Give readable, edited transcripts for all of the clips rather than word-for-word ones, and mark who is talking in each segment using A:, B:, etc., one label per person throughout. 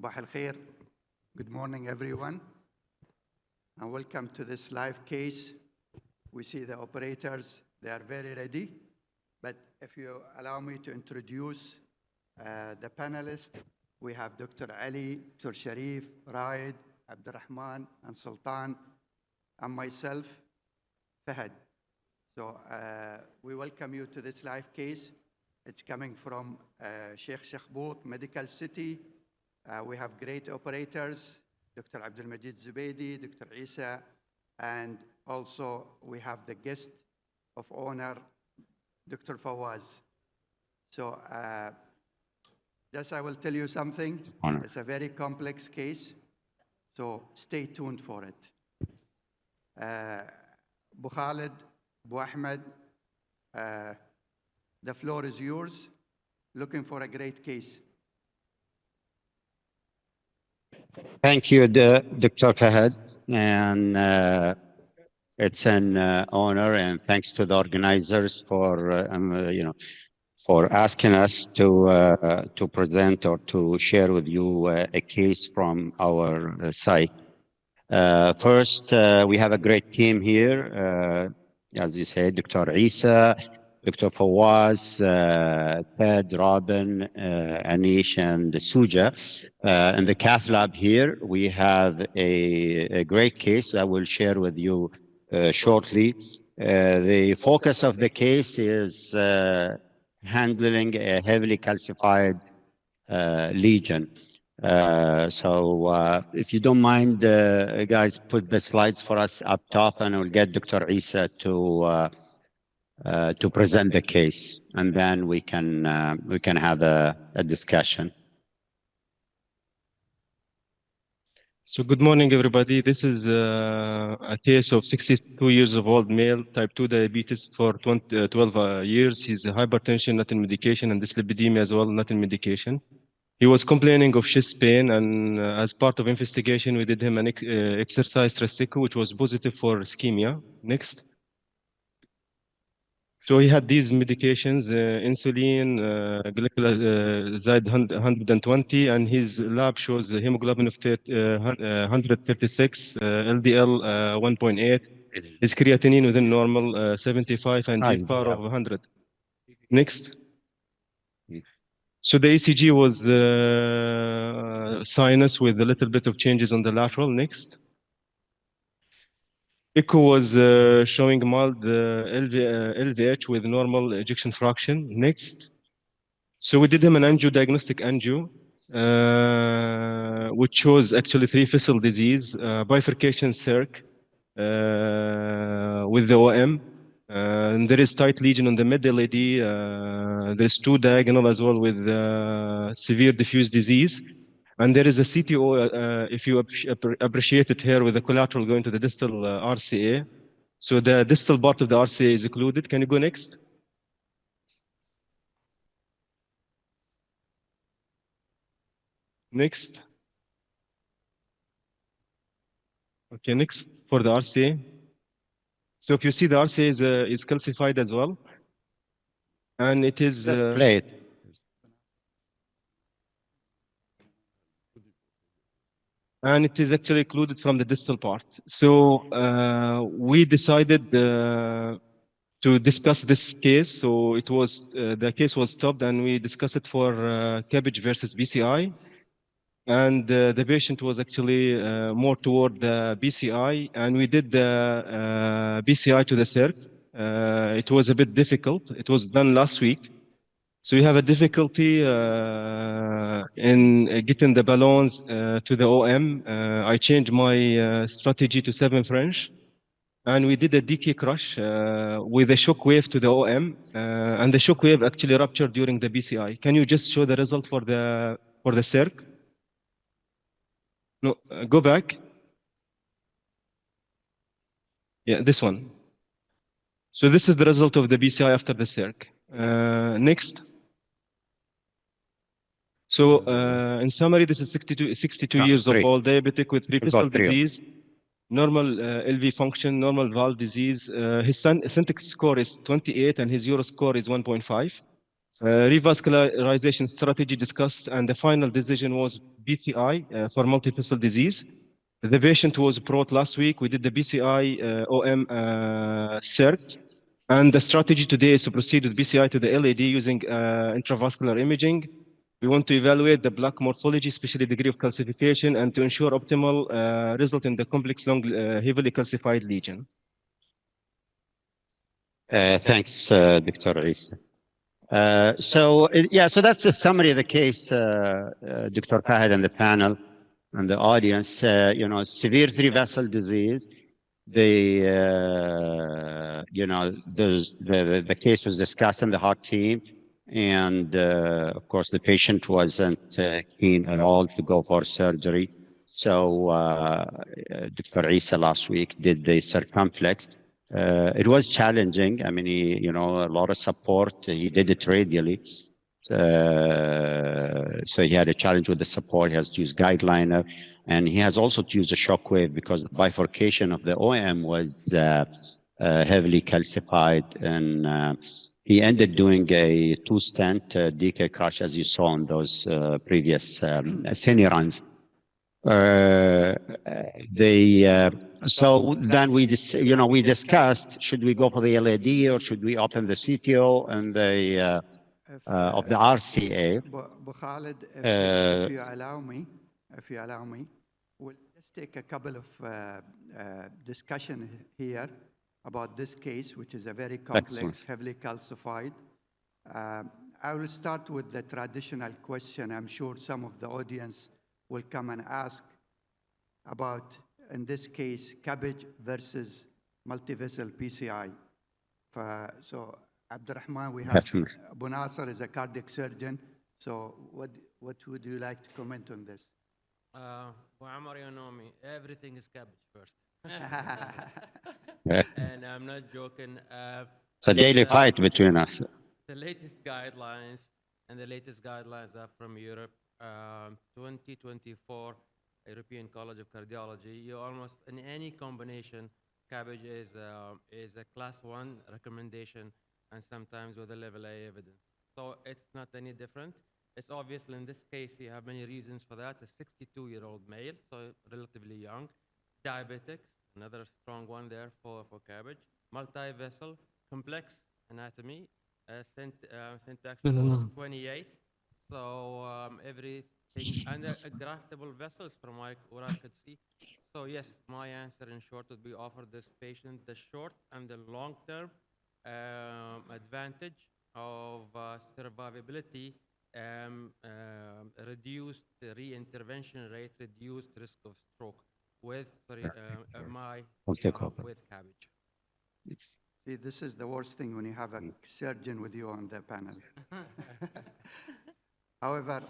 A: Sabah al-Khair. Good morning, everyone, and welcome to this live case. We see the operators, they are very ready, but if you allow me to introduce the panelists, we have Dr. Ali, Dr. Sharif, Raed, Abdurrahman, and Sultan, and myself, Fahad. So we welcome you to this live case. It's coming from Sheikh Shakhbout Medical City. We have great operators, Dr. Abdulmajeed Zubaidi, Dr. Eisa, and also we have the guest of honor, Dr. Fawaz. So just I will tell you something. It's a very complex case, so stay tuned for it. Bu Khalid, Bu Ahmed, the floor is yours. Looking for a great case.
B: Thank you, Dr. Fahad, and it's an honor, and thanks to the organizers for for asking us to present or to share with you a case from our site. First, we have a great team here, as you said, Dr. Eisa, Dr. Fawaz, Ted, Robin, Anish, and Suja. In the cath lab here, we have a great case that I will share with you shortly. The focus of the case is handling a heavily calcified lesion. So if you don't mind, guys, put the slides for us up top, and we'll get Dr. Eisa to present the case, and then we can have a discussion.
C: So good morning, everybody. This is a case of 62 years of old male, type 2 diabetes for 12 years. He's hypertension, not in medication, and dyslipidemia as well, not in medication. He was complaining of chest pain, and as part of investigation, we did him an exercise stress echo, which was positive for ischemia. Next. So he had these medications, insulin, glycoside 120, and his lab shows a hemoglobin of 136, LDL 1.8, his creatinine within normal 75, and GFR of 100. Next. So the ECG was sinus with a little bit of changes on the lateral. Next. Echo was showing mild LVH with normal ejection fraction. Next. So we did him an angio, diagnostic angio, which shows actually 3 fissile disease, bifurcation circ with the OM. And there is tight lesion on the mid-LAD. There's 2 diagonal as well with severe diffuse disease. And there is a CTO, if you appreciate it here, with the collateral going to the distal RCA. So the distal part of the RCA is occluded. Can you go next? Next. Okay, next for the RCA. So if you see the RCA is calcified as well. And it is...
B: Just play it.
C: And it is actually occluded from the distal part. So we decided to discuss this case. So it was the case was stopped, and we discussed it for cabbage versus BCI. And the patient was actually more toward the BCI, and we did the BCI to the circ. It was a bit difficult. It was done last week. So we have a difficulty in getting the balloons to the OM. I changed my strategy to 7 French, and we did a DK crush with a shock wave to the OM, and the shock wave actually ruptured during the BCI. Can you just show the result for the circ? No, go back. Yeah, this one. So this is the result of the BCI after the circ. Next. So in summary, this is 62 years of old, diabetic with 3 fissile disease, normal LV function, normal valve disease. His syntax score is 28, and his Euro score is 1.5. Revascularization strategy discussed, and the final decision was BCI for multivessel disease. The patient was brought last week. We did the BCI OM CERT, and the strategy today is to proceed with BCI to the LAD using intravascular imaging. We want to evaluate the plaque morphology, especially degree of calcification, and to ensure optimal result in the complex long heavily calcified lesion.
B: Thanks, Dr. Eisa. So that's the summary of the case, Dr. Fahad and the panel and the audience. Severe three-vessel disease. The case was discussed in the heart team, and of course the patient wasn't keen at all to go for surgery. So Dr. Eisa last week did the circumflex. It was challenging. I mean, a lot of support. He did it radially. So he had a challenge with the support. He has to use guideliner, and he has also to use a shockwave because the bifurcation of the OM was heavily calcified, and he ended doing a 2-stent DK crush, as you saw in those previous cine runs. So then we discussed, should we go for the LAD or should we open the CTO and the of the RCA?
A: Bu Khalid, if you allow me, we'll just take a couple of discussion here about this case, which is a very complex,
B: Excellent.
A: heavily calcified. I will start with the traditional question. I'm sure some of the audience will come and ask about, in this case, CABG versus multivessel PCI. So, Abdurrahman, we have
B: Definitely.
A: Abu Nasser is a cardiac surgeon. So, what would you like to comment on this?
D: Muammar, you know me. Everything is cabbage first.
B: Yeah.
D: And I'm not joking.
B: It's a daily fight between us.
D: The latest guidelines are from Europe, 2024 European College of Cardiology. You almost in any combination, cabbage is a class 1 recommendation, and sometimes with a level A evidence. So it's not any different. It's obviously in this case you have many reasons for that. A 62-year-old male, so relatively young, diabetic, another strong one there for cabbage, multi-vessel, complex anatomy, syntax score of 28. So everything under graftable vessels from what I could see. So yes, my answer in short would be offer this patient the short and the long-term advantage of survivability, reduced reintervention rate, reduced risk of stroke with with cabbage.
A: See, this is the worst thing when you have a surgeon with you on the panel. However,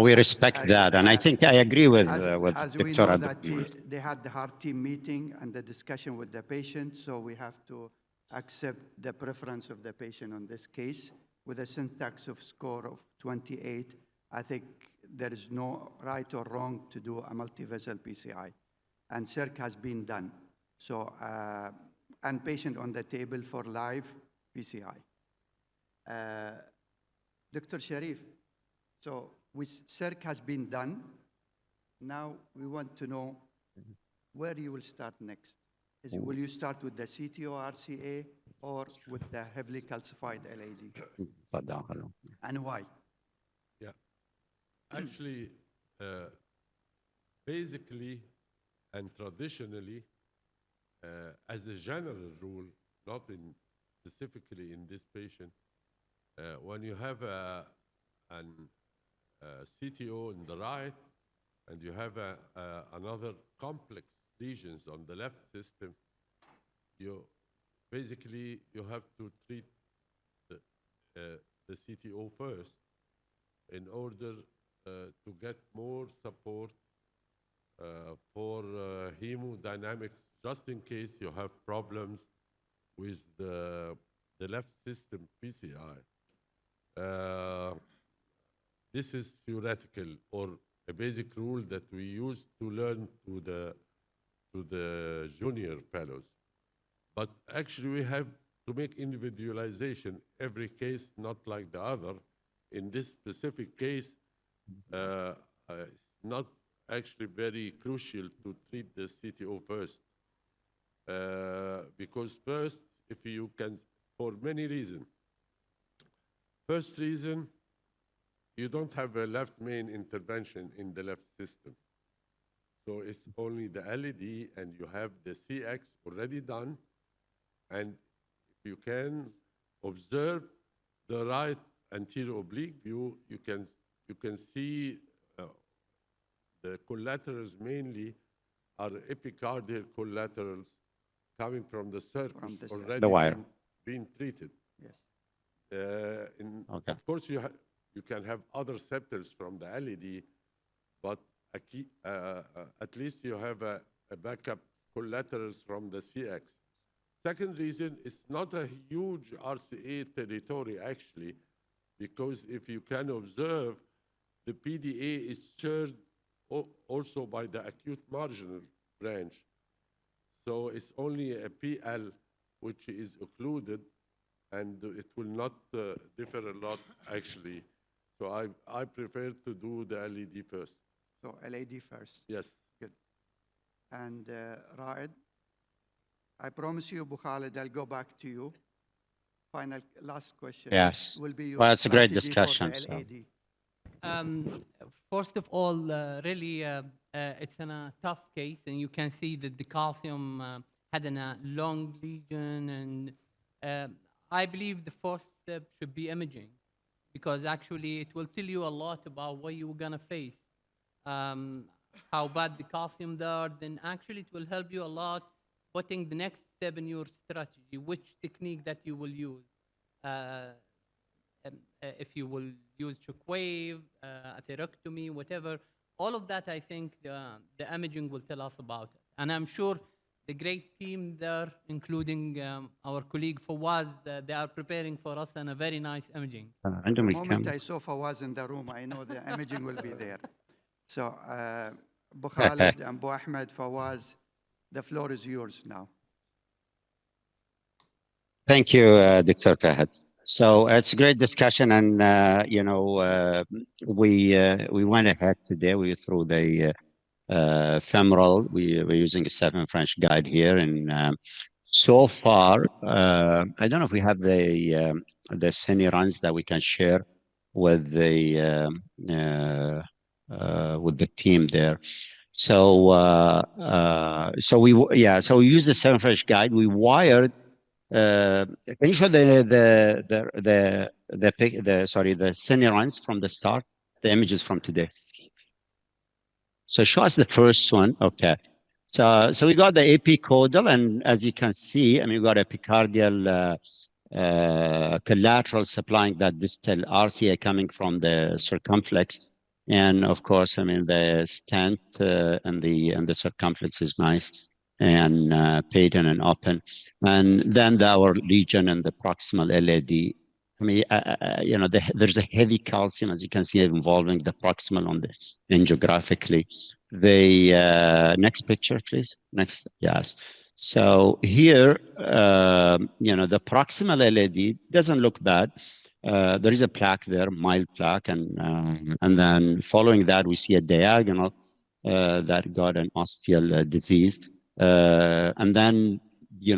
B: we respect that, and I think I agree with
A: as we
B: Dr.
A: know
B: Abdul.
A: that they had the heart team meeting and the discussion with the patient, so we have to accept the preference of the patient on this case. With a syntax of score of 28, I think there is no right or wrong to do a multivessel PCI, and CERC has been done. So, and patient on the table for live PCI. Dr. Sharif, so CERC has been done. Now we want to know where you will start next. Will you start with the CTO RCA or with the heavily calcified LAD? And why?
E: Yeah. Actually, basically and traditionally, as a general rule, not specifically in this patient, when you have an CTO on the right and you have another complex lesions on the left system, you have to treat the CTO first in order to get more support for hemodynamics, just in case you have problems with the left system PCI. This is theoretical or a basic rule that we use to learn to the junior fellows. But actually we have to make individualization every case, not like the other. in this specific case, it's not actually very crucial to treat the CTO first. Because first, if you can, for many reasons. First reason, you don't have a left main intervention in the left system. So it's only the LED, and you have the CX already done. And if you can observe the right anterior oblique view, you can see the collaterals mainly are epicardial collaterals coming from the surface already
B: The wire.
E: being treated.
A: Yes.
B: Okay.
E: Of course, you can have other septals from the LED, but at least you have a backup collaterals from the CX. Second reason, it's not a huge RCA territory, actually, because if you can observe, the PDA is shared also by the acute marginal branch. So it's only a PL which is occluded, and it will not differ a lot, actually. So I prefer to do the LED first.
A: So LED first.
E: Yes.
A: Good. And Raed, I promise you, Abu Khalid, I'll go back to you. Last question.
B: Yes.
A: Will be your
B: Well, it's a great
A: strategy
B: discussion,
A: for
B: so.
A: the LED.
F: First of all, really, it's a tough case, and you can see that the calcium had a long lesion, and I believe the first step should be imaging, because actually it will tell you a lot about what you're gonna face. How bad the calcium there, then actually it will help you a lot putting the next step in your strategy, which technique that you will use. If you will use shockwave, atherectomy, whatever, all of that, I think the imaging will tell us about it. And I'm sure the great team there, including our colleague Fawaz, they are preparing for us and a very nice imaging.
A: The moment I saw Fawaz in the room, I know the imaging will be there. So, Abu Khalid and Abu Ahmed, Fawaz, the floor is yours now.
B: Thank you, Dr. Fahad. So it's a great discussion, and we went ahead today. We through the femoral. We're using a 7 French guide here, and so far, I don't know if we have the cine runs that we can share with the team there. So we use the 7 French guide. We wired. Can you show the cine runs from the start, the images from today? So show us the first one. Okay. So we got the AP caudal, and as you can see, I mean, we got epicardial collateral supplying that distal RCA coming from the circumflex, and of course, I mean, the stent and the circumflex is nice, and patent and open, and then our lesion and the proximal LAD. I mean, there's a heavy calcium, as you can see, involving the proximal on the angiographically. The next picture, please. Next, yes. So here, the proximal LAD doesn't look bad. There is a plaque there, mild plaque, and then following that, we see a diagonal that got an osteal disease. And then,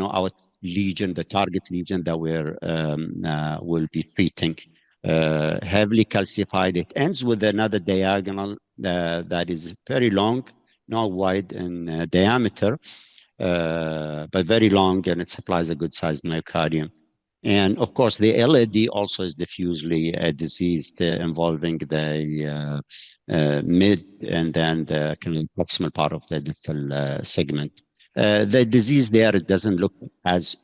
B: our lesion, the target lesion that will be treating, heavily calcified. It ends with another diagonal that is very long, not wide in diameter, but very long, and it supplies a good sized myocardium. And of course, the LAD also is diffusely diseased, involving the mid and then the kind of proximal part of the distal segment. The disease there, it doesn't look as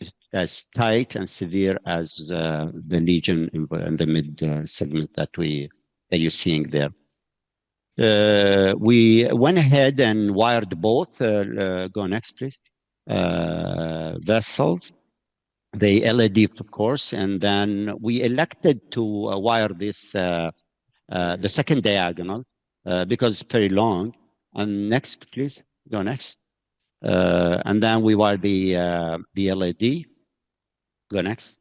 B: tight and severe as the lesion in the mid segment that you're seeing there. We went ahead and wired both. Go next, please. Vessels, the LAD, of course, and then we elected to wire this the second diagonal because it's very long. And next, please. Go next. And then we wire the LAD. Go next.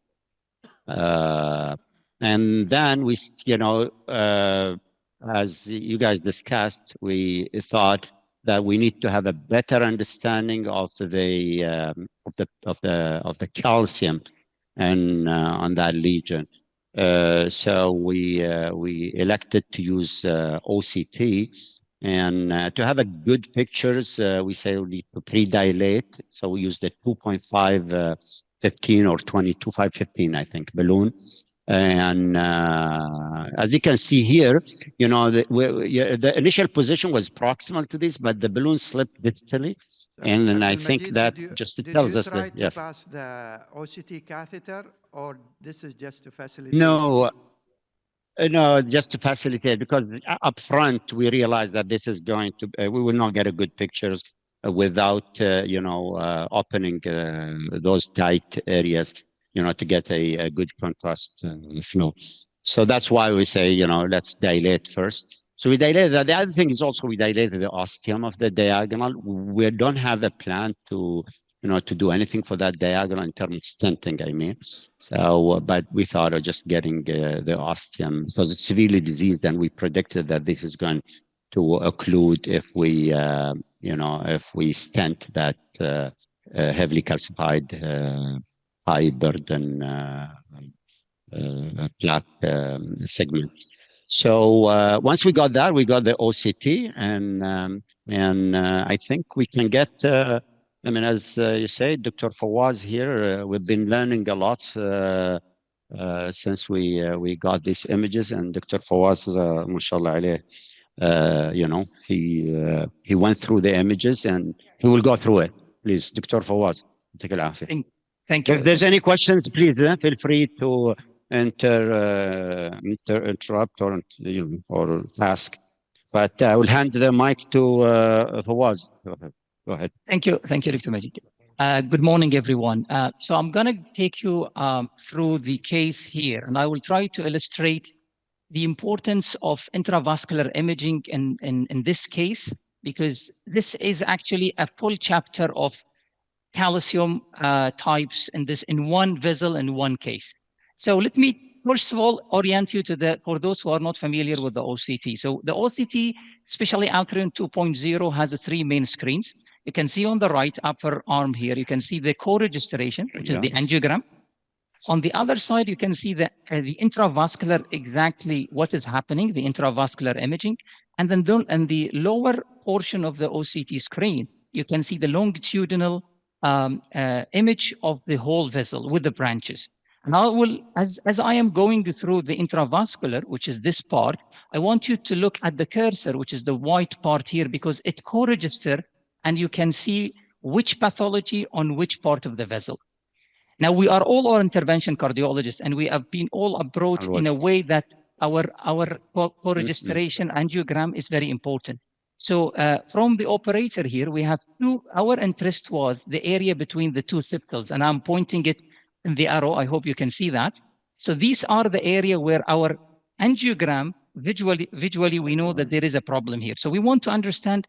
B: And then we, as you guys discussed, we thought that we need to have a better understanding of the calcium and on that lesion. So we elected to use OCT, and to have a good pictures, we say we need to pre-dilate. So we use the 2.5 15 or 22.515, I think, balloon. And as you can see here, the initial position was proximal to this, but the balloon slipped distally. And then I think
A: Abdulmajeed,
B: that just tells us that, yes.
A: Did you try to pass the OCT catheter, or this is just to facilitate?
B: No, just to facilitate, because up front we realized that this is going to, we will not get a good pictures without, opening those tight areas, to get a good contrast flow. So that's why we say, let's dilate first. So we dilated that. The other thing is also we dilated the ostium of the diagonal. We don't have a plan to, to do anything for that diagonal in terms of stenting, I mean. So, but we thought of just getting the ostium. So it's severely diseased, and we predicted that this is going to occlude if we, if we stent that heavily calcified, high burden plaque segment. So once we got that, we got the OCT, and I think we can get. I mean, as you say, Dr. Fawaz here, we've been learning a lot since we got these images, and Dr. Fawaz, mashallah alayh, he went through the images, and he will go through it. Please, Dr. Fawaz, take it off.
G: Thank you.
B: If there's any questions, please feel free to interrupt or ask. But I will hand the mic to Fawaz. Go ahead.
G: Thank you, Dr. Majid. Good morning, everyone. So I'm going to take you through the case here, and I will try to illustrate the importance of intravascular imaging in this case, because this is actually a full chapter of calcium types in one vessel in one case. So let me first of all orient you to for those who are not familiar with the OCT. So the OCT, especially Altrin 2.0, has three main screens. You can see on the right upper arm here, you can see the co-registration, which is the angiogram. On the other side, you can see the intravascular, exactly what is happening, the intravascular imaging. And then in the lower portion of the OCT screen, you can see the longitudinal image of the whole vessel with the branches. And I will, as I am going through the intravascular, which is this part, I want you to look at the cursor, which is the white part here, because it co-register, and you can see which pathology on which part of the vessel. Now, we are all intervention cardiologists, and we have been all approached in a way that our co-registration angiogram is very important. So from the operator here, we have our interest was the area between the two septals, and I'm pointing it in the arrow. I hope you can see that. So these are the area where our angiogram, visually we know that there is a problem here. So we want to understand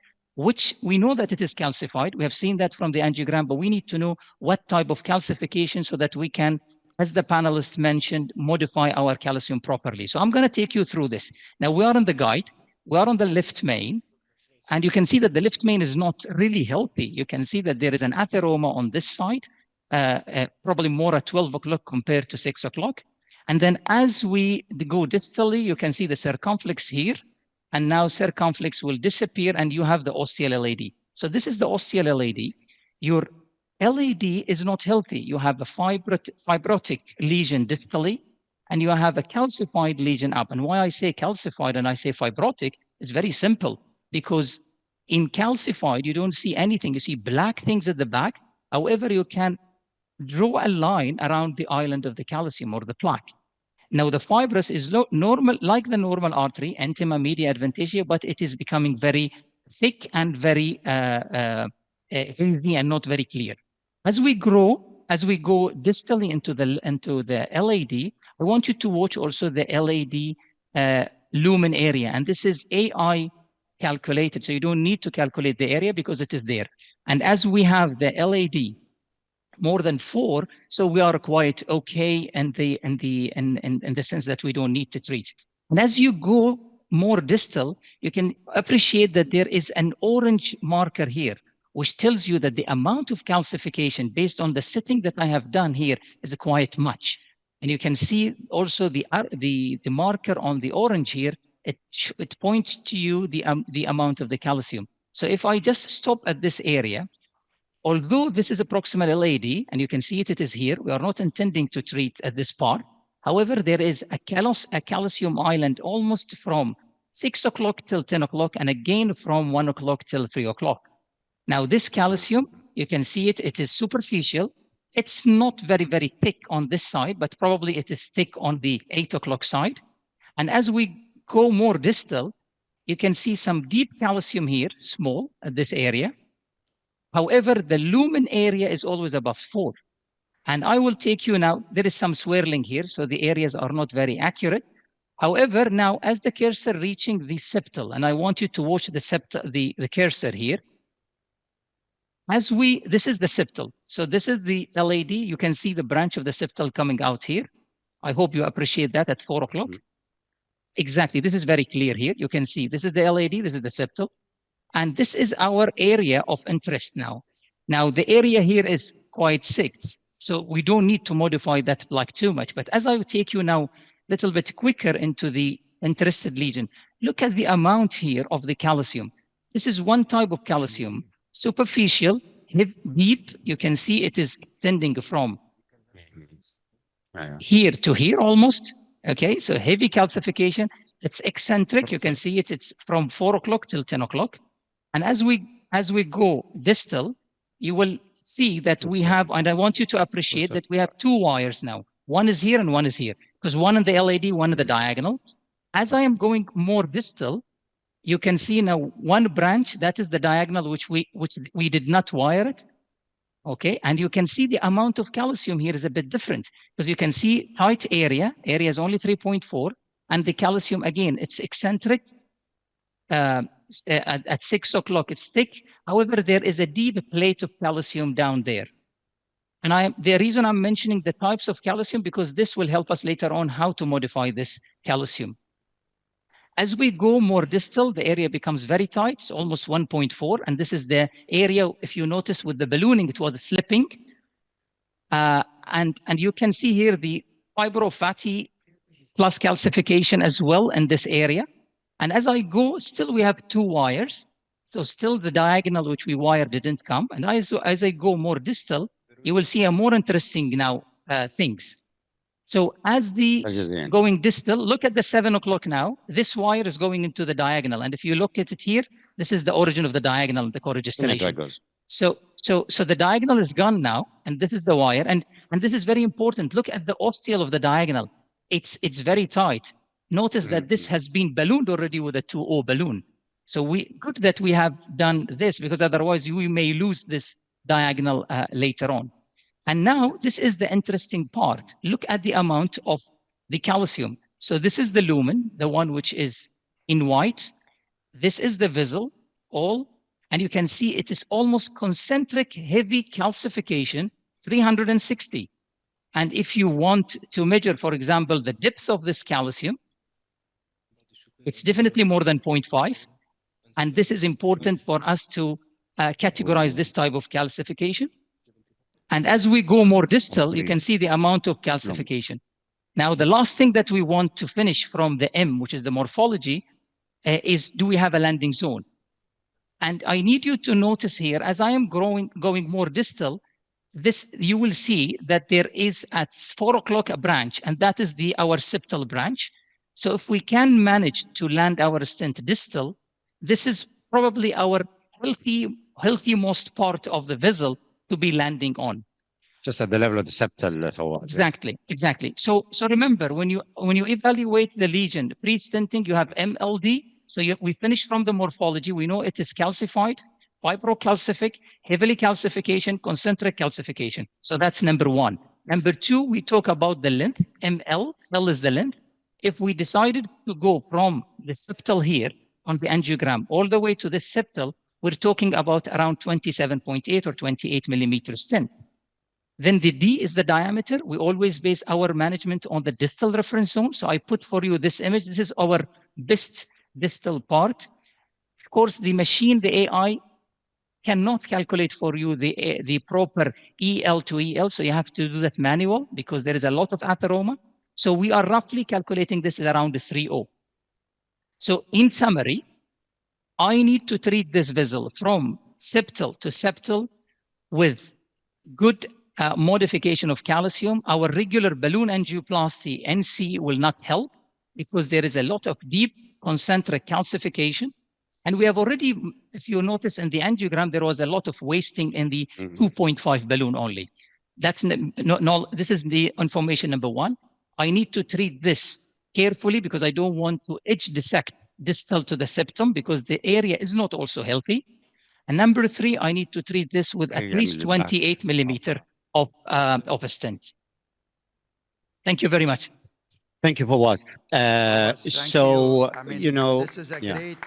G: we know that it is calcified. We have seen that from the angiogram, but we need to know what type of calcification so that we can, as the panelists mentioned, modify our calcium properly. So I'm going to take you through this. Now we are on the guide. We are on the left main. And you can see that the left main is not really healthy. You can see that there is an atheroma on this side, probably more at 12 o'clock compared to 6 o'clock. And then as we go distally, you can see the circumflex here. And now circumflex will disappear, and you have the ostial LAD. So this is the ostial LAD. Your LAD is not healthy. You have a fibrotic lesion distally, and you have a calcified lesion up. And why I say calcified and I say fibrotic is very simple. Because in calcified, you don't see anything. You see black things at the back. However, you can draw a line around the island of the calcium or the plaque. Now, the fibrous is normal, like the normal artery, intima media adventitia, but it is becoming very thick and very hazy and not very clear. As we go distally into the LAD, I want you to watch also the LAD lumen area. And this is AI calculated, so you don't need to calculate the area because it is there. And as we have the LAD more than 4, so we are quite okay in the sense that we don't need to treat. And as you go more distal, you can appreciate that there is an orange marker here, which tells you that the amount of calcification based on the setting that I have done here is quite much. And you can see also the marker on the orange here, it points to you the amount of the calcium. So if I just stop at this area, although this is a proximal LAD, and you can see it is here, we are not intending to treat at this part. However, there is a calcium island almost from 6 o'clock till 10 o'clock, and again from 1 o'clock till 3 o'clock. Now, this calcium, you can see it is superficial. It's not very, very thick on this side, but probably it is thick on the 8 o'clock side. And as we go more distal, you can see some deep calcium here, small at this area. However, the lumen area is always above 4. And I will take you now, there is some swirling here, so the areas are not very accurate. However, now as the cursor reaching the septal, and I want you to watch the septal, the cursor here. This is the septal. So this is the LAD. You can see the branch of the septal coming out here. I hope you appreciate that at 4 o'clock. Exactly, this is very clear here. You can see this is the LAD, this is the septal. And this is our area of interest now. Now, the area here is quite sick, so we don't need to modify that plaque too much. But as I will take you now a little bit quicker into the interested lesion, look at the amount here of the calcium. This is one type of calcium, superficial, deep. You can see it is extending from here to here almost. Okay, so heavy calcification. It's eccentric. You can see it's from 4 o'clock till 10 o'clock. And as we go distal, you will see that we have, and I want you to appreciate that we have 2 wires now. One is here and one is here, because one in the LAD, one in the diagonal. As I am going more distal, you can see now one branch, that is the diagonal, which we did not wire it. Okay, and you can see the amount of calcium here is a bit different, because you can see tight area is only 3.4, and the calcium, again, it's eccentric. At 6 o'clock, it's thick. However, there is a deep plate of calcium down there. And the reason I'm mentioning the types of calcium, because this will help us later on how to modify this calcium. As we go more distal, the area becomes very tight, it's almost 1.4. And this is the area, if you notice with the ballooning, it was slipping. And you can see here the fibrofatty plus calcification as well in this area. And as I go, still we have 2 wires. So still the diagonal which we wired didn't come. And as I go more distal, you will see a more interesting now things. So as going distal, look at the 7 o'clock now. This wire is going into the diagonal. And if you look at it here, this is the origin of the diagonal, the co-registration. So the diagonal is gone now, and this is the wire. And this is very important. Look at the ostial of the diagonal. It's very tight. Notice that this has been ballooned already with a 2O balloon. So good that we have done this, because otherwise we may lose this diagonal later on. And now this is the interesting part. Look at the amount of the calcium. So this is the lumen, the one which is in white. This is the vessel, and you can see it is almost concentric, heavy calcification, 360. And if you want to measure, for example, the depth of this calcium, it's definitely more than 0.5. And this is important for us to categorize this type of calcification. And as we go more distal, you can see the amount of calcification. Now, the last thing that we want to finish from the M, which is the morphology, is do we have a landing zone? And I need you to notice here, as I am going more distal, you will see that there is at 4 o'clock a branch, and that is our septal branch. So if we can manage to land our stent distal, this is probably our healthy-most part of the vessel to be landing on.
B: Just at the level of the septal.
G: Exactly. So remember, when you evaluate the lesion pre-stenting, you have MLD. So we finish from the morphology. We know it is calcified, fibrocalcific, heavily calcification, concentric calcification. So that's number 1. Number 2, we talk about the length. ML, L is the length. If we decided to go from the septal here on the angiogram all the way to the septal, we're talking about around 27.8 or 28 millimeter stent. Then the D is the diameter. We always base our management on the distal reference zone. So I put for you this image. This is our best distal part. Of course, the machine, the AI, cannot calculate for you the proper EL to EL. So you have to do that manual because there is a lot of atheroma. So we are roughly calculating this at around 3.0. So in summary, I need to treat this vessel from septal to septal with good modification of calcium. Our regular balloon angioplasty, NC, will not help because there is a lot of deep concentric calcification. And we have already, if you notice in the angiogram, there was a lot of wasting in the 2.5 balloon only. That's this is the information number one. I need to treat this carefully because I don't want to edge dissect distal to the septum because the area is not also healthy. And number three, I need to treat this with at least 28 millimeter of a stent. Thank you very much.
B: Thank you, Fawaz.
A: Thank
B: So,
A: you. I mean,
B: you know,
A: this is a great.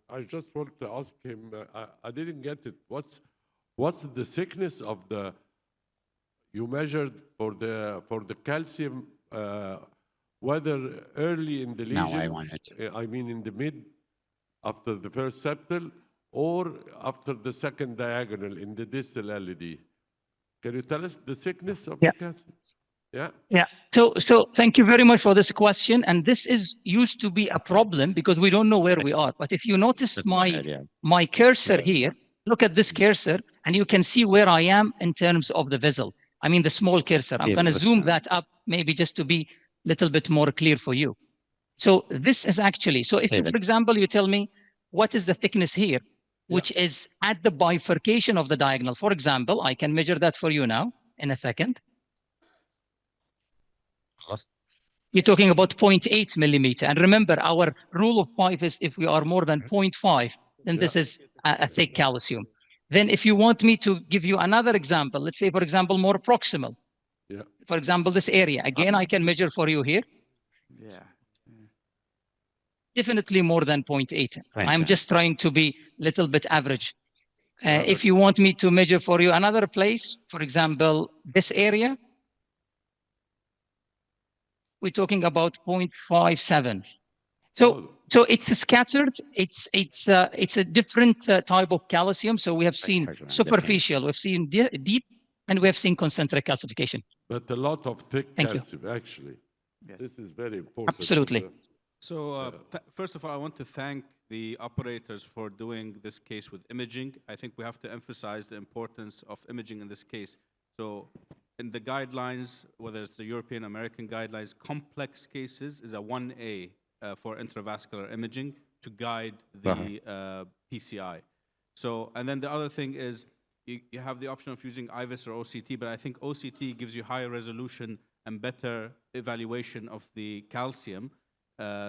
E: I just want to ask him. I didn't get it. What's the thickness of the you measured for the calcium? Whether early in the lesion,
B: now I want it.
E: I mean in the mid, after the first septal, or after the second diagonal in the distal LED. Can you tell us the thickness of the calcium? Yeah.
G: Yeah. So thank you very much for this question. And this used to be a problem because we don't know where we are. But if you notice my cursor here, look at this cursor, and you can see where I am in terms of the vessel. I mean, the small cursor. I'm going to zoom that up, maybe just to be a little bit more clear for you. So this is actually, so if, for example, you tell me what is the thickness here, which is at the bifurcation of the diagonal. For example, I can measure that for you now in a second. You're talking about 0.8 millimeter. And remember, our rule of 5 is if we are more than 0.5, then this is a thick calcium. Then if you want me to give you another example, let's say, for example, more proximal.
E: Yeah.
G: For example, this area. Again, I can measure for you here.
A: Yeah.
G: Definitely more than 0.8. I'm just trying to be a little bit average. If you want me to measure for you another place, for example, this area, we're talking about 0.57. So it's scattered. It's a different type of calcium. So we have seen superficial, we've seen deep, and we have seen concentric calcification.
E: But a lot of thick calcium, actually.
A: Yes.
E: This is very important.
G: Absolutely.
H: So first of all, I want to thank the operators for doing this case with imaging. I think we have to emphasize the importance of imaging in this case. So in the guidelines, whether it's the European American guidelines, complex cases is a 1A for intravascular imaging to guide the PCI. So, and then the other thing is you have the option of using IVIS or OCT, but I think OCT gives you higher resolution and better evaluation of the calcium.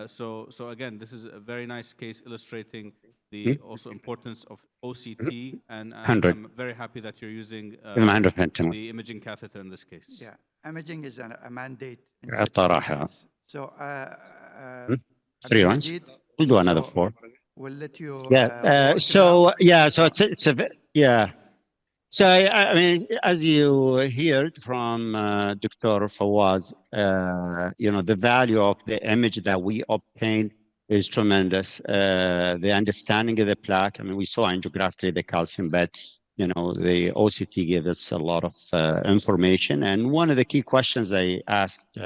H: So again, this is a very nice case illustrating the also importance of OCT, and I'm very happy that you're using the imaging catheter in this case.
A: Yeah, imaging is a mandate. So,
B: 3 rounds. We'll do another 4.
A: We'll let you.
B: So it's a So I mean, as you heard from Dr. Fawaz, the value of the image that we obtained is tremendous. The understanding of the plaque, I mean, we saw angiographically the calcium, but the OCT gave us a lot of information. And one of the key questions I asked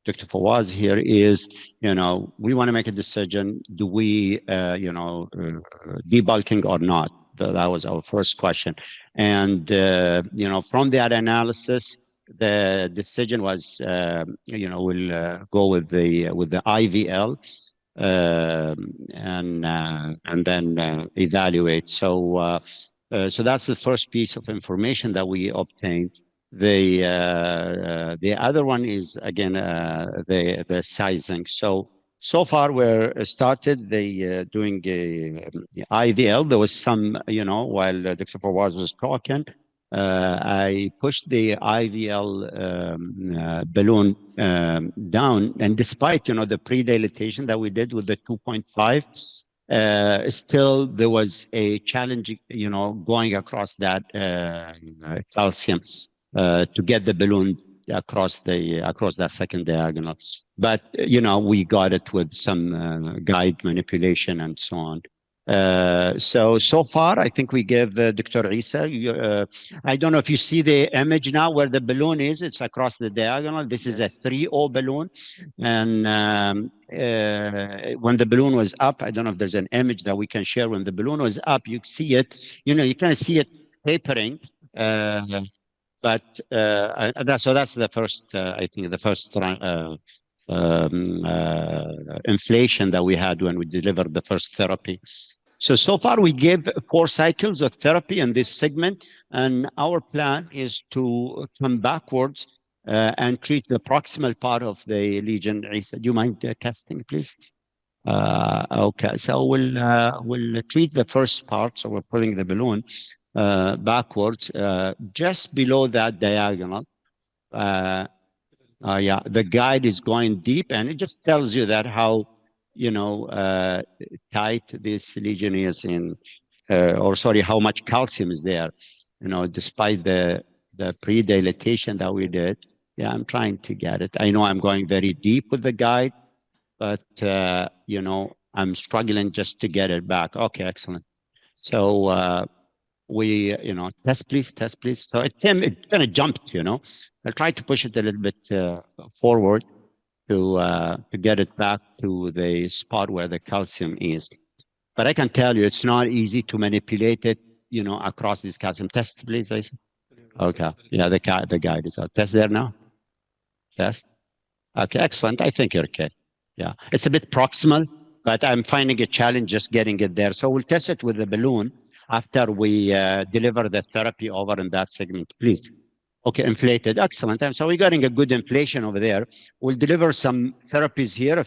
B: Dr. Fawaz here is, we want to make a decision, do we, debulking or not? That was our first question. And, from that analysis, the decision was, we'll go with the IVL and then evaluate. So that's the first piece of information that we obtained. The other one is, again, the sizing. So far, we're started doing the IVL. There was some, while Dr. Fawaz was talking, I pushed the IVL balloon down, and despite, the pre-dilatation that we did with the 2.5, still there was a challenge, going across that calcium to get the balloon across that second diagonal. But we got it with some guide manipulation and so on. So far, I think we gave Dr. Eisa. I don't know if you see the image now where the balloon is. It's across the diagonal. This is a 3O balloon. And when the balloon was up, I don't know if there's an image that we can share. When the balloon was up, you see it, you kind of see it tapering. But that's the first, I think, the first inflation that we had when we delivered the first therapy. So far we gave 4 cycles of therapy in this segment, and our plan is to come backwards and treat the proximal part of the lesion. Eisa, do you mind testing, please? Okay, so we'll treat the first part. So we're putting the balloon backwards, just below that diagonal. Yeah, the guide is going deep, and it just tells you that how tight this lesion is in, how much calcium is there. Despite the pre-dilatation that we did. Yeah, I'm trying to get it. I know I'm going very deep with the guide, but I'm struggling just to get it back. Okay, excellent. So we, test please. So it kind of jumped, I'll try to push it a little bit forward to get it back to the spot where the calcium is. But I can tell you, it's not easy to manipulate it, across this calcium. Test, please, Eisa. Okay, yeah, the guide is out. Test there now. Test. Okay, excellent. I think you're okay. Yeah, it's a bit proximal, but I'm finding a challenge just getting it there. So we'll test it with the balloon after we deliver the therapy over in that segment, please. Okay, inflated, excellent. And so we're getting a good inflation over there. We'll deliver some therapies here,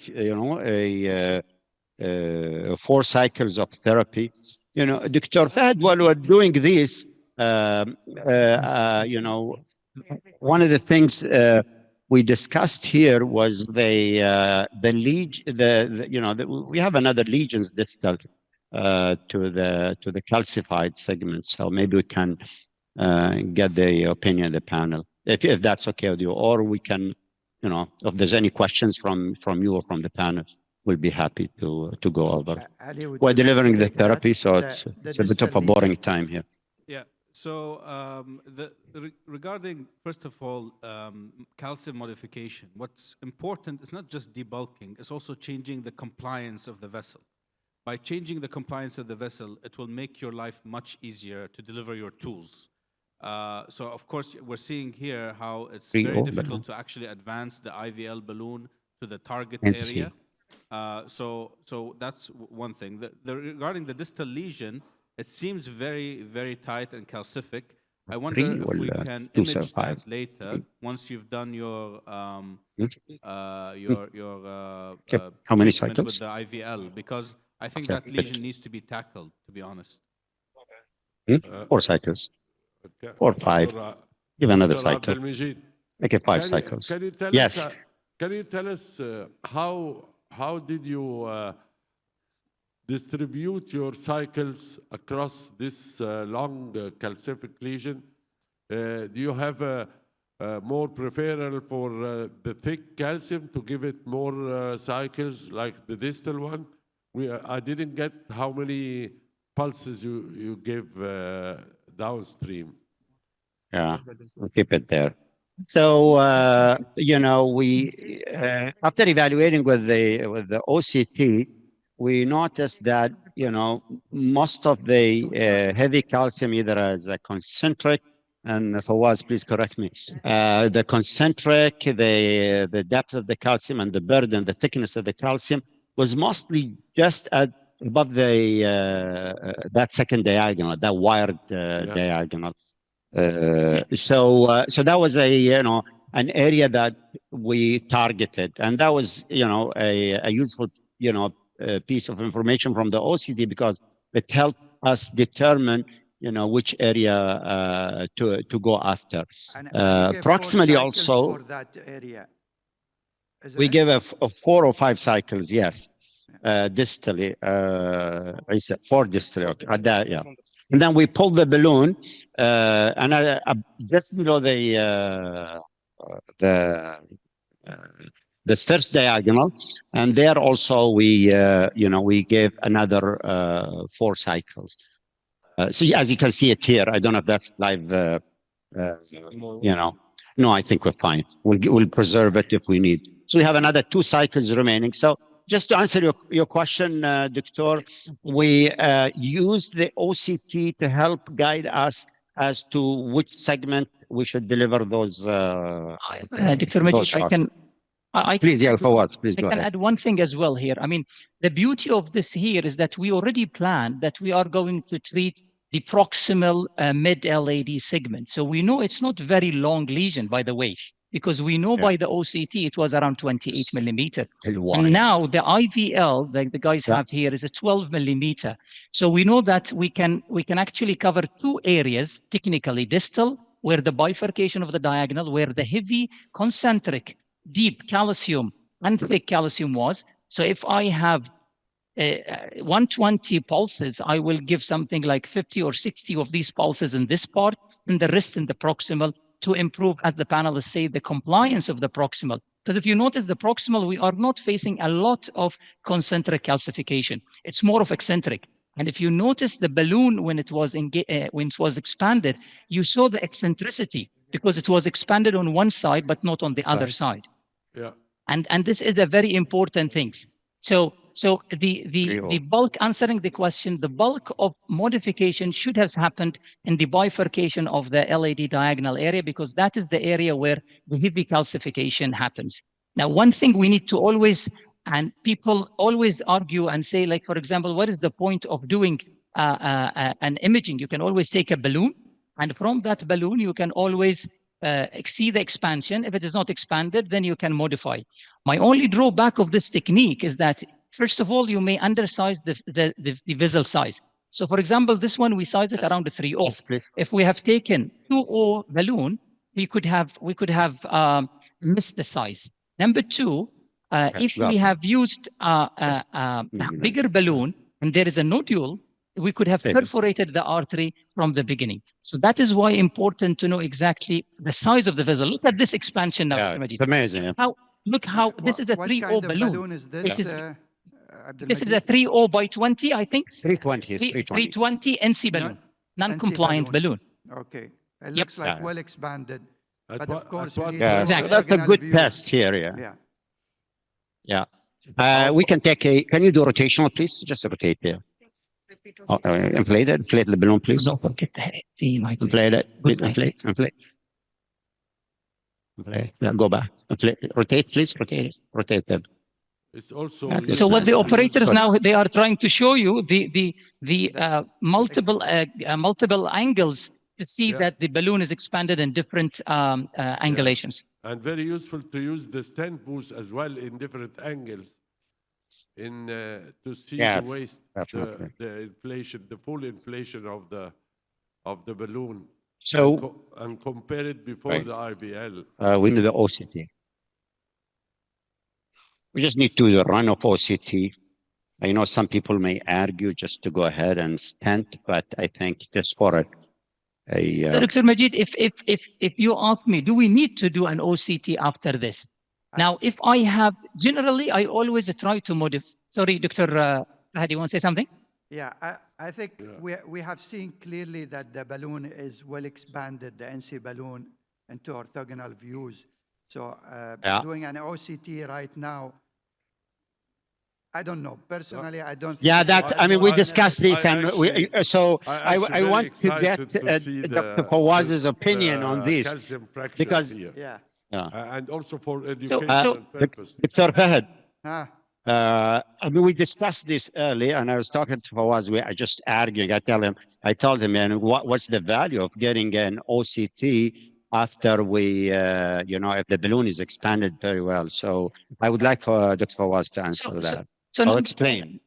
B: 4 cycles of therapy. Dr. Fahd, while we're doing this, one of the things we discussed here was the lesion. We have another lesions distal to the calcified segment. So maybe we can get the opinion of the panel, if that's okay with you, or we can, if there's any questions from you or from the panel, we'll be happy to go over.
A: Ali,
B: We're delivering the therapy, so it's a bit of a boring time here.
H: Yeah. So regarding, first of all, calcium modification, what's important is not just debulking, it's also changing the compliance of the vessel. By changing the compliance of the vessel, it will make your life much easier to deliver your tools. So of course, we're seeing here how it's very difficult to actually advance the IVL balloon to the target area. So that's one thing. Regarding the distal lesion, it seems very, very tight and calcific. I wonder if we can image that later once you've done your
B: how many cycles
H: with the IVL, because I think that lesion needs to be tackled, to be honest.
B: 4 cycles. 4 or 5. Give another cycle. Make it 5 cycles.
E: Can you tell
B: yes.
E: us, can you tell us how did you distribute your cycles across this long calcific lesion? Do you have a more preferable for the thick calcium to give it more cycles like the distal one? I didn't get how many pulses you give downstream.
B: Yeah, we'll keep it there. So we after evaluating with the OCT, we noticed that most of the heavy calcium, either as a concentric, and Fawaz, please correct me, the concentric, the depth of the calcium, and the burden, the thickness of the calcium, was mostly just above the that second diagonal, that wired diagonal. So that was an area that we targeted, and that was a useful piece of information from the OCD, because it helped us determine which area to go after. Proximally also
A: for that area.
B: We gave a 4 or 5 cycles, yes. distally, Eisa, 4 distally, okay, yeah. And then we pull the balloon, and just below the this first diagonal, and there also we, we gave another 4 cycles. So as you can see it here, I don't know if that's live, No, I think we're fine. We'll preserve it if we need. So we have another 2 cycles remaining. So just to answer your question, Doctor, we used the OCT to help guide us as to which segment we should deliver those.
G: Dr. Majid, I can
B: please, yeah, Fawaz, please go
G: I can
B: ahead.
G: add one thing as well here. I mean, the beauty of this here is that we already planned that we are going to treat the proximal mid-LAD segment. So we know it's not very long lesion, by the way, because we know by the OCT it was around 28 millimeter. And now the IVL that the guys have here is a 12 millimeter. So we know that we can actually cover 2 areas, technically distal, where the bifurcation of the diagonal, where the heavy concentric deep calcium and thick calcium was. So if I have 120 pulses, I will give something like 50 or 60 of these pulses in this part and the rest in the proximal to improve, as the panelists say, the compliance of the proximal. Because if you notice the proximal, we are not facing a lot of concentric calcification. It's more of eccentric. And if you notice the balloon when it was expanded, you saw the eccentricity because it was expanded on one side, but not on the other side.
E: Yeah.
G: And this is a very important thing. So the bulk, answering the question, the bulk of modification should have happened in the bifurcation of the LAD diagonal area, because that is the area where the heavy calcification happens. Now, one thing we need to always, and people always argue and say, like, for example, what is the point of doing an imaging? You can always take a balloon, and from that balloon, you can always see the expansion. If it is not expanded, then you can modify. My only drawback of this technique is that, first of all, you may undersize the vessel size. So, for example, this one, we size it around a 3.0. If we have taken 2.0 balloon, we could have missed the size. Number 2, if we have used a bigger balloon and there is a nodule, we could have perforated the artery from the beginning. So that is why important to know exactly the size of the vessel. Look at this expansion now.
B: Yeah, it's amazing.
G: Look how this is a 3.0
A: kind of
G: balloon.
A: Is this?
G: This is a 3.0 by 20, I think.
B: 320.
G: NC balloon, non-compliant balloon.
A: Okay. It looks like well expanded. But of course, we need
B: exactly. That's a good test here. Yeah. We can take can you do rotational, please? Just rotate here. Inflate the balloon, please.
G: Don't forget the
B: inflate it. Inflate. Yeah, go back. Rotate, please. Rotate them.
E: It's also
G: so what the operators now, they are trying to show you the multiple angles to see that the balloon is expanded in different angulations.
E: And very useful to use the stent boost as well in different angles to see the waist, the inflation, the full inflation of the balloon.
B: So
E: and compare it before the IVL.
B: We need the OCT. We just need to do the run of OCT. I know some people may argue just to go ahead and stent, but I think just for it.
G: So Dr. Majid, if you ask me, do we need to do an OCT after this? Now, if I have, generally, I always try to modify. Sorry, Dr. Fahad, you want to say something?
A: Yeah, I think we have seen clearly that the balloon is well expanded, the NC balloon, into orthogonal views. So doing an OCT right now, I don't know. Personally, I don't think.
B: Yeah, that's, I mean, we discussed this, and I want to get Dr. Fawaz's opinion on this. Because,
E: and also for educational purpose.
B: Dr. Fahad, I mean, we discussed this earlier, and I was talking to Fawaz, I just arguing, I told him, man, what's the value of getting an OCT after we, if the balloon is expanded very well. So I would like for Dr. Fawaz to answer that.
G: So
B: I'll explain.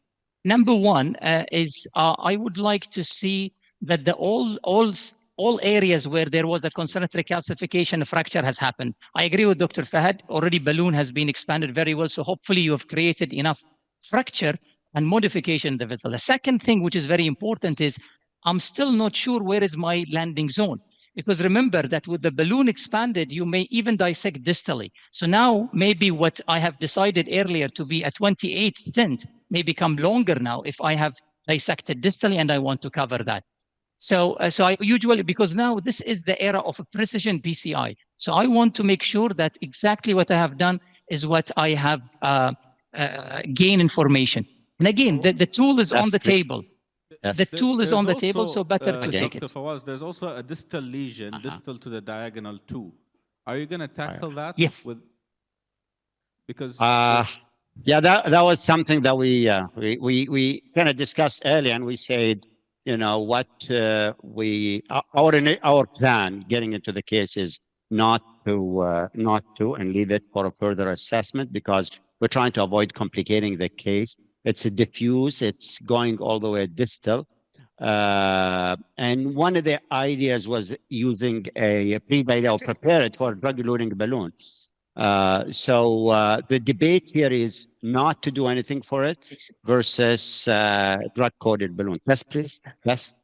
G: Number one is I would like to see that all areas where there was a concentric calcification, a fracture has happened. I agree with Dr. Fahad. Already balloon has been expanded very well. So hopefully you have created enough fracture and modification in the vessel. The second thing, which is very important, is I'm still not sure where is my landing zone. Because remember that with the balloon expanded, you may even dissect distally. So now maybe what I have decided earlier to be a 28 stent may become longer now if I have dissected distally and I want to cover that. So I usually, because now this is the era of a precision PCI. So I want to make sure that exactly what I have done is what I have gained information. And again, the tool is on the table. The tool is on the table, so better to take it.
H: Dr. Fawaz, there's also a distal lesion, distal to the diagonal 2. Are you going to tackle that?
G: Yes.
H: Because
B: yeah, that was something that we kind of discussed earlier, and we said, you know, what our plan getting into the case is not to and leave it for a further assessment, because we're trying to avoid complicating the case. It's a diffuse, it's going all the way distal. And one of the ideas was using a pre-value or prepare it for drug-eluting balloon. So the debate here is not to do anything for it versus drug-coated balloon. Yes, please. Yes.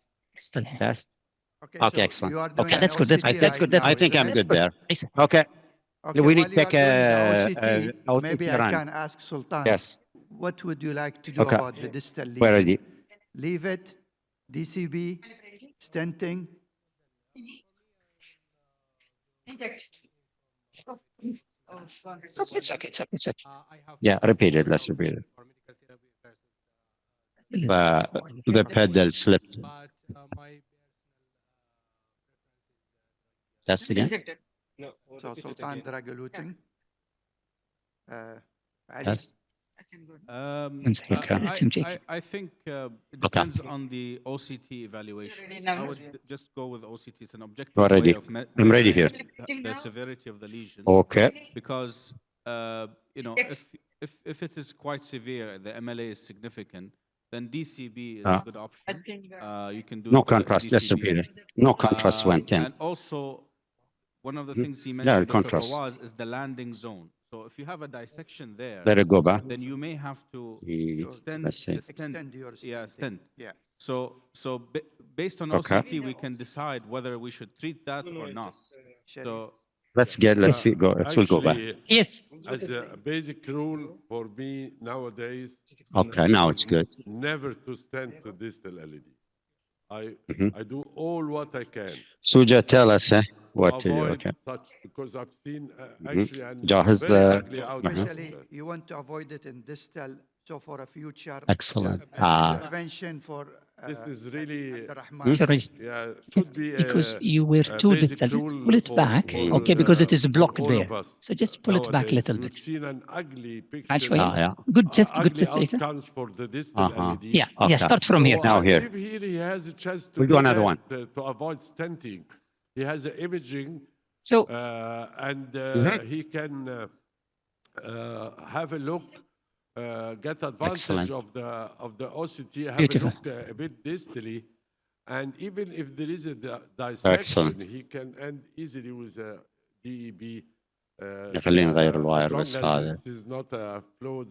B: Yes. Okay,
A: so
B: excellent.
A: you are doing
B: Okay,
A: an
G: that's good. That's
A: OCT
G: good.
A: right
G: That's
A: now,
B: I think
A: isn't
B: I'm
A: it?
B: good there.
G: Eisa.
B: Okay.
A: Okay,
B: We need
A: while
B: to
A: you are
B: take
A: doing the OCT,
B: OCT
A: maybe I
B: run.
A: can ask Sultan.
B: Yes.
A: What would you like to do
B: Okay.
A: about the distal lesion?
B: Where are you?
A: Leave it, DCB, stenting.
G: It's okay.
B: Yeah, repeat it. Let's repeat it. The pedal slipped. Test again.
A: So Sultan drug-eluting. Ali?
B: Yes.
G: Okay. Let him check.
H: I think it depends on the OCT evaluation. I would just go with OCT. It's an objective
B: You're ready.
H: way of
B: I'm ready here.
H: the severity of the lesion.
B: Okay.
H: Because you know, if it is quite severe, the MLA is significant, then DCB is a good option. You can do
B: No
H: it with
B: contrast. Let's
H: DCB.
B: repeat it. No contrast went in.
H: And also, one of the things he mentioned, Dr.
B: contrast.
H: Fawaz, is the landing zone. So if you have a dissection there,
B: Let it go back.
H: then you may have to extend
B: Let's see.
H: the stent.
A: Extend your
H: Yeah,
A: stenting.
H: stent.
A: Yeah.
H: So based on
B: Okay.
H: OCT, we can decide whether we should treat that or not. So
B: Let's see. Go. We'll go back.
E: Actually,
G: Yes.
E: as a basic rule for me nowadays,
B: Okay. Now it's good.
E: never to stand to distal LED.
B: Mhm.
E: I do all what I can.
B: Suja, tell us what to do.
E: avoid
B: Okay.
E: touch, because I've seen actually an
B: جاهز
E: very ugly outcome.
A: Especially, you want to avoid it in distal, so for a future
B: Excellent. Ah.
A: intervention for
E: This is really,
A: Rahman.
G: Sorry.
E: yeah, should be
G: Because
E: a,
G: you were
E: a
G: too
E: basic
G: distal.
E: rule
G: Pull it
E: for-
G: back,
E: for,
G: okay, because it is blocked
E: all
G: there.
E: of us
G: So just pull it back a
E: nowadays.
G: little
E: We've
G: bit.
E: seen an ugly picture.
G: Actually,
B: yeah.
G: good tip, good
E: ugly
G: tip. Eisa.
E: outcomes for the distal LED.
G: Yeah, yeah.
B: Okay.
G: Start from here.
B: Now
E: I
B: here.
E: believe here he has a chance to
B: We'll do
E: look
B: another
E: at,
B: one.
E: To avoid stenting. He has an imaging,
G: So
E: and he can have a look, get advantage
B: Excellent.
E: of the OCT, have
G: Beautiful.
E: a look a bit distally, and even if there is a dissection,
B: Excellent.
E: he can end easily with a DEB.
B: خلينا نغير
E: as long
B: الوايرلس
E: as
B: هذا.
E: this is not a flow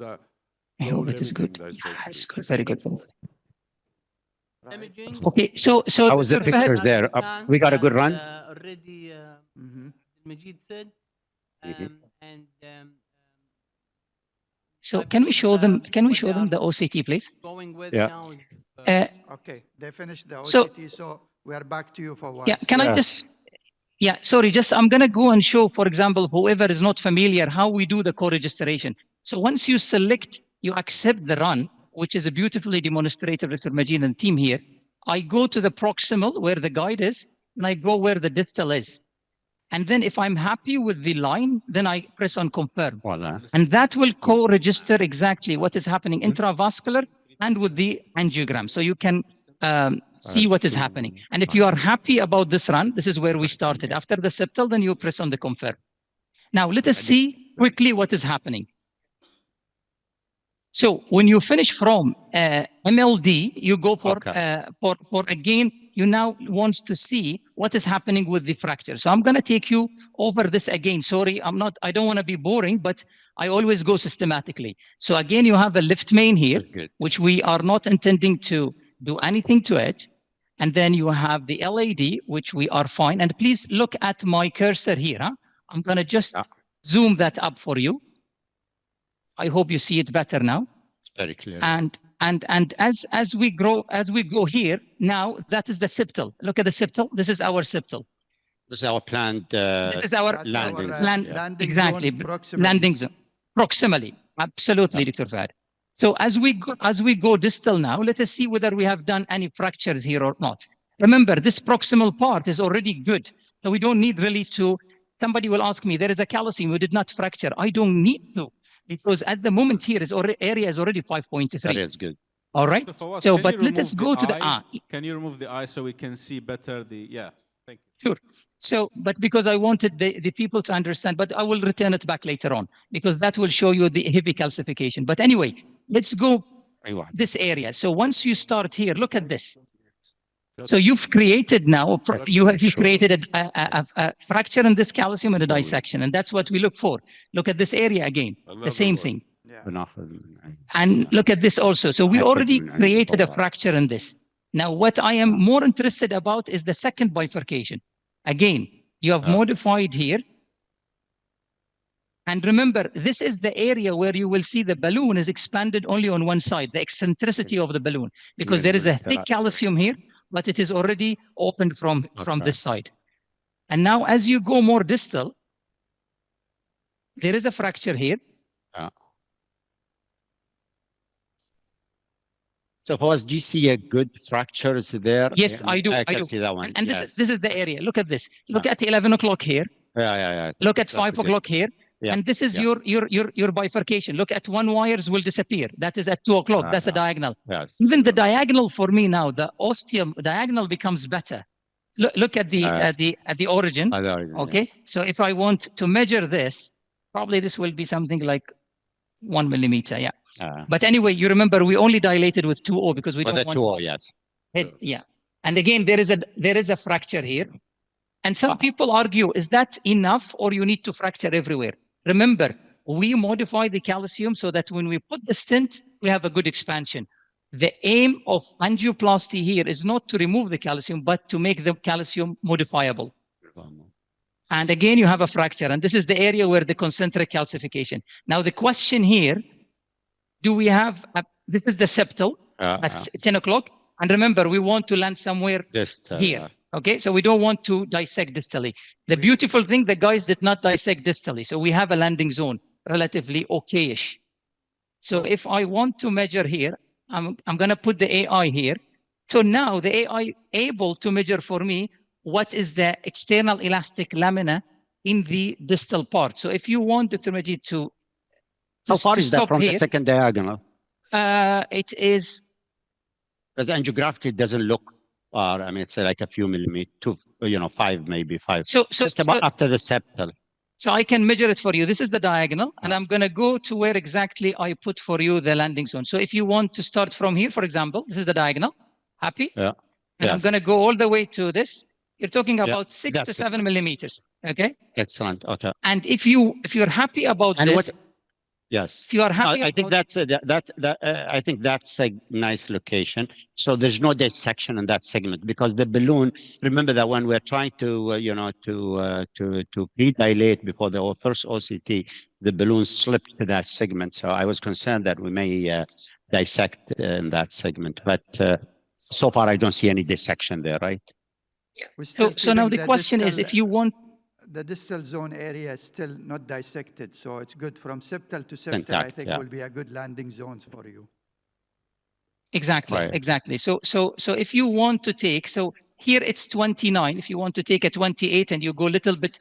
G: I hope it is good.
E: limiting
G: Yeah,
E: dissection.
G: it's good. Very good.
F: Imaging.
G: Okay, so
B: How was the
G: Dr. Fahad,
B: pictures there? We got a good run?
F: Already,
A: Mhm.
F: Majid said.
B: Mhm.
F: And
G: So
F: I
G: can we
F: believe,
G: show them? Can we
F: what
G: show
F: they
G: them
F: are
G: the OCT, please?
F: going with
B: Yeah.
F: now is
A: Okay, they finished the
G: So-
A: OCT, so we are back to you for what?
G: Yeah, can I
B: Yes.
G: just? Yeah, sorry, just I'm gonna go and show, for example, whoever is not familiar, how we do the co-registration. So once you select, you accept the run, which is a beautifully demonstrated Dr. Majid and team here. I go to the proximal where the guide is, and I go where the distal is. And then if I'm happy with the line, then I press on confirm.
B: Voilà.
G: And that will co-register exactly what is happening intravascular and with the angiogram. So you can see what is happening. And if you are happy about this run, this is where we started. After the septal, then you press on the confirm. Now let us see quickly what is happening. So when you finish from MLD, you go for
B: Okay.
G: again you now want to see what is happening with the fracture. So I'm going to take you over this again. Sorry, I don't want to be boring, but I always go systematically. So again, you have a lift main here, which we are not intending to do anything to it. And then you have the LAD, which we are fine. And please look at my cursor here. Huh? I'm going to just zoom that up for you. I hope you see it better now.
B: It's very clear.
G: And as we go here, now that is the septal. Look at the septal. This is our septal.
B: This is our planned
G: This is our
B: landing
G: plan.
A: landing
G: Exactly.
A: zone proximally.
G: Landing zone. Proximally. Absolutely, Dr. Fahad. So as we go distal now, let us see whether we have done any fractures here or not. Remember, this proximal part is already good. So we don't need really to, somebody will ask me, there is a calcium, we did not fracture. I don't need to, because at the moment here area is already 5.3.
B: That is good.
G: All right. So, but let us go to the eye.
H: Can you remove the eye so we can see better the, yeah, thank you.
G: Sure. So, but because I wanted the people to understand, but I will return it back later on, because that will show you the heavy calcification. But anyway, let's go this area. So once you start here, look at this. So you've created now, you've created a fracture in this calcium and a dissection, and that's what we look for. Look at this area again, the same thing. And look at this also. So we already created a fracture in this. Now, what I am more interested about is the second bifurcation. Again, you have modified here. And remember, this is the area where you will see the balloon is expanded only on one side, the eccentricity of the balloon, because there is a thick calcium here, but it is already opened from this side. And now as you go more distal, there is a fracture here.
B: So do you see a good fractures there?
G: Yes, I do.
B: I can see that one.
G: And this is the area. Look at this. Look at 11 o'clock here. Look at 5 o'clock here. And this is your bifurcation. Look at one wires will disappear. That is at 2 o'clock. That's the diagonal.
B: Yes.
G: Even the diagonal for me now, the ostium diagonal becomes better. Look at the origin. Okay. So if I want to measure this, probably this will be something like 1 millimeter. Yeah. But anyway, you remember we only dilated with 2O because we don't want
B: 2O, yes.
G: Yeah. And again, there is a fracture here. And some people argue, is that enough or you need to fracture everywhere? Remember, we modify the calcium so that when we put the stent, we have a good expansion. The aim of angioplasty here is not to remove the calcium, but to make the calcium modifiable. And again, you have a fracture. And this is the area where the concentric calcification. Now, the question here, do we have, this is the septal at 10 o'clock. And remember, we want to land somewhere here. Okay, so we don't want to dissect distally. The beautiful thing, the guys did not dissect distally. So we have a landing zone, relatively okay-ish. So if I want to measure here, I'm going to put the AI here. So now the AI able to measure for me what is the external elastic lamina in the distal part. So if you want, Dr. Majid, to
B: how far is that from the second diagonal?
G: It is...
B: Because angiographically it doesn't look far. I mean, it's like a few millimeters, 5, maybe 5. So just about after the septal.
G: So I can measure it for you. This is the diagonal, and I'm going to go to where exactly I put for you the landing zone. So if you want to start from here, for example, this is the diagonal. Happy?
B: Yeah.
G: And I'm going to go all the way to this. You're talking about 6 to 7 millimeters. Okay.
B: Excellent. Okay.
G: And if you're happy about this.
B: Yes.
G: If you are happy,
B: I think I think that's a nice location. So there's no dissection in that segment because the balloon. Remember that when we're trying to to pre-dilate before the first OCT, the balloon slipped to that segment. So I was concerned that we may dissect in that segment, but so far I don't see any dissection there, right?
G: So now the question is, if you want.
A: The distal zone area is still not dissected, so it's good from septal to septal. I think will be a good landing zones for you.
G: Exactly, exactly. So if you want to take, so here it's 29. If you want to take a 28 and you go a little bit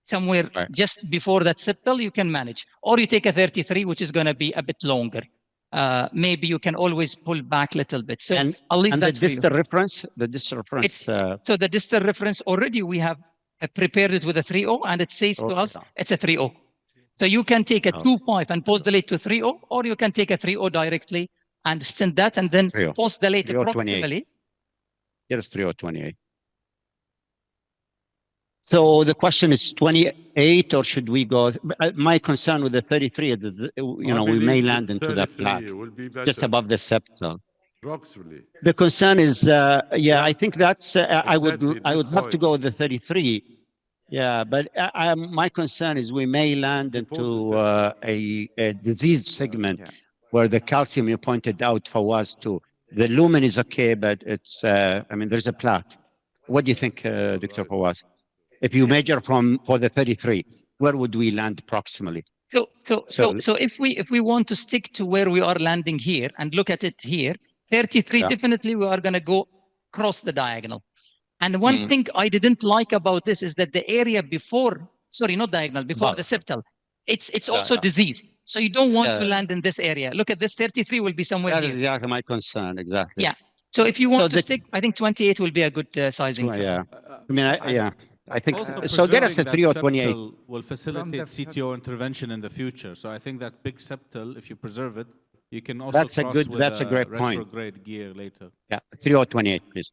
G: somewhere just before that septal, you can manage. Or you take a 33, which is going to be a bit longer. Maybe you can always pull back a little bit. So I'll leave that
B: the distal reference. The distal reference.
G: So the distal reference already we have prepared it with a 3.0 and it says to us it's a 3.0. So you can take a 2.5 and post dilate to 3.0, or you can take a 3.0 directly and stent that and then post dilate approximately.
B: Get us 3 or 28. So the question is 28, or should we go? My concern with the 33 is that, we may land into that flat,
E: will be better.
B: just above the septal.
E: Approximately.
B: The concern is, I think that's, I would
E: Exactly,
B: have to go with the 33. Yeah, but my concern is we may land into a disease segment where the calcium you pointed out, Fawaz, too. The lumen is okay, but it's, there's a plaque. What do you think, Dr. Fawaz? If you measure for the 33, where would we land proximally?
G: So if we want to stick to where we are landing here and look at it here, 33, definitely we are going to go across the diagonal. And one thing I didn't like about this is that the area before, sorry, not diagonal, before the septal, it's also diseased. So you don't want to land in this area. Look at this, 33 will be somewhere
B: That
G: here.
B: is exactly my concern, exactly.
G: Yeah. So if you want to stick, I think 28 will be a good sizing.
B: Yeah. I think
H: Also,
B: so. Get us a
H: preserving
B: 3 or
H: that
B: 28.
H: septal will facilitate CTO intervention in the future. So I think that big septal, if you preserve it, you can also
B: That's a
H: cross
B: good.
H: with
B: That's a great point.
H: retrograde gear later.
B: Yeah, 3 or 28, please.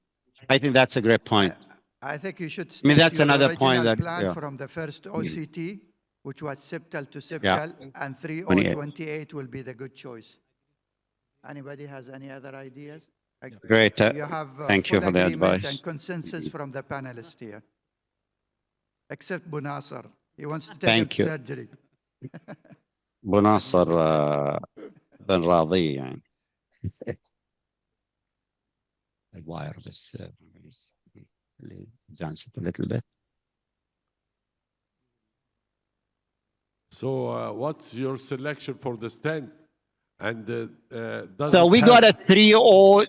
B: I think that's a great point.
A: I think you should stick
B: that's
A: to your
B: another
A: original
B: point that
A: plan from the first OCT, which was septal to septal, and 3 or 28 will be the good choice. Anybody has any other ideas?
B: Great.
A: You have
B: Thank you
A: full
B: for the
A: agreement
B: advice.
A: and consensus from the panelists here, except Bunasar. He wants to take
B: Thank you.
A: surgery.
B: بناصر بن راضي يعني. The wireless advance it a little bit.
E: So what's your selection for the stent? And does
B: So
E: it
B: we
E: have-
B: got a 3 or.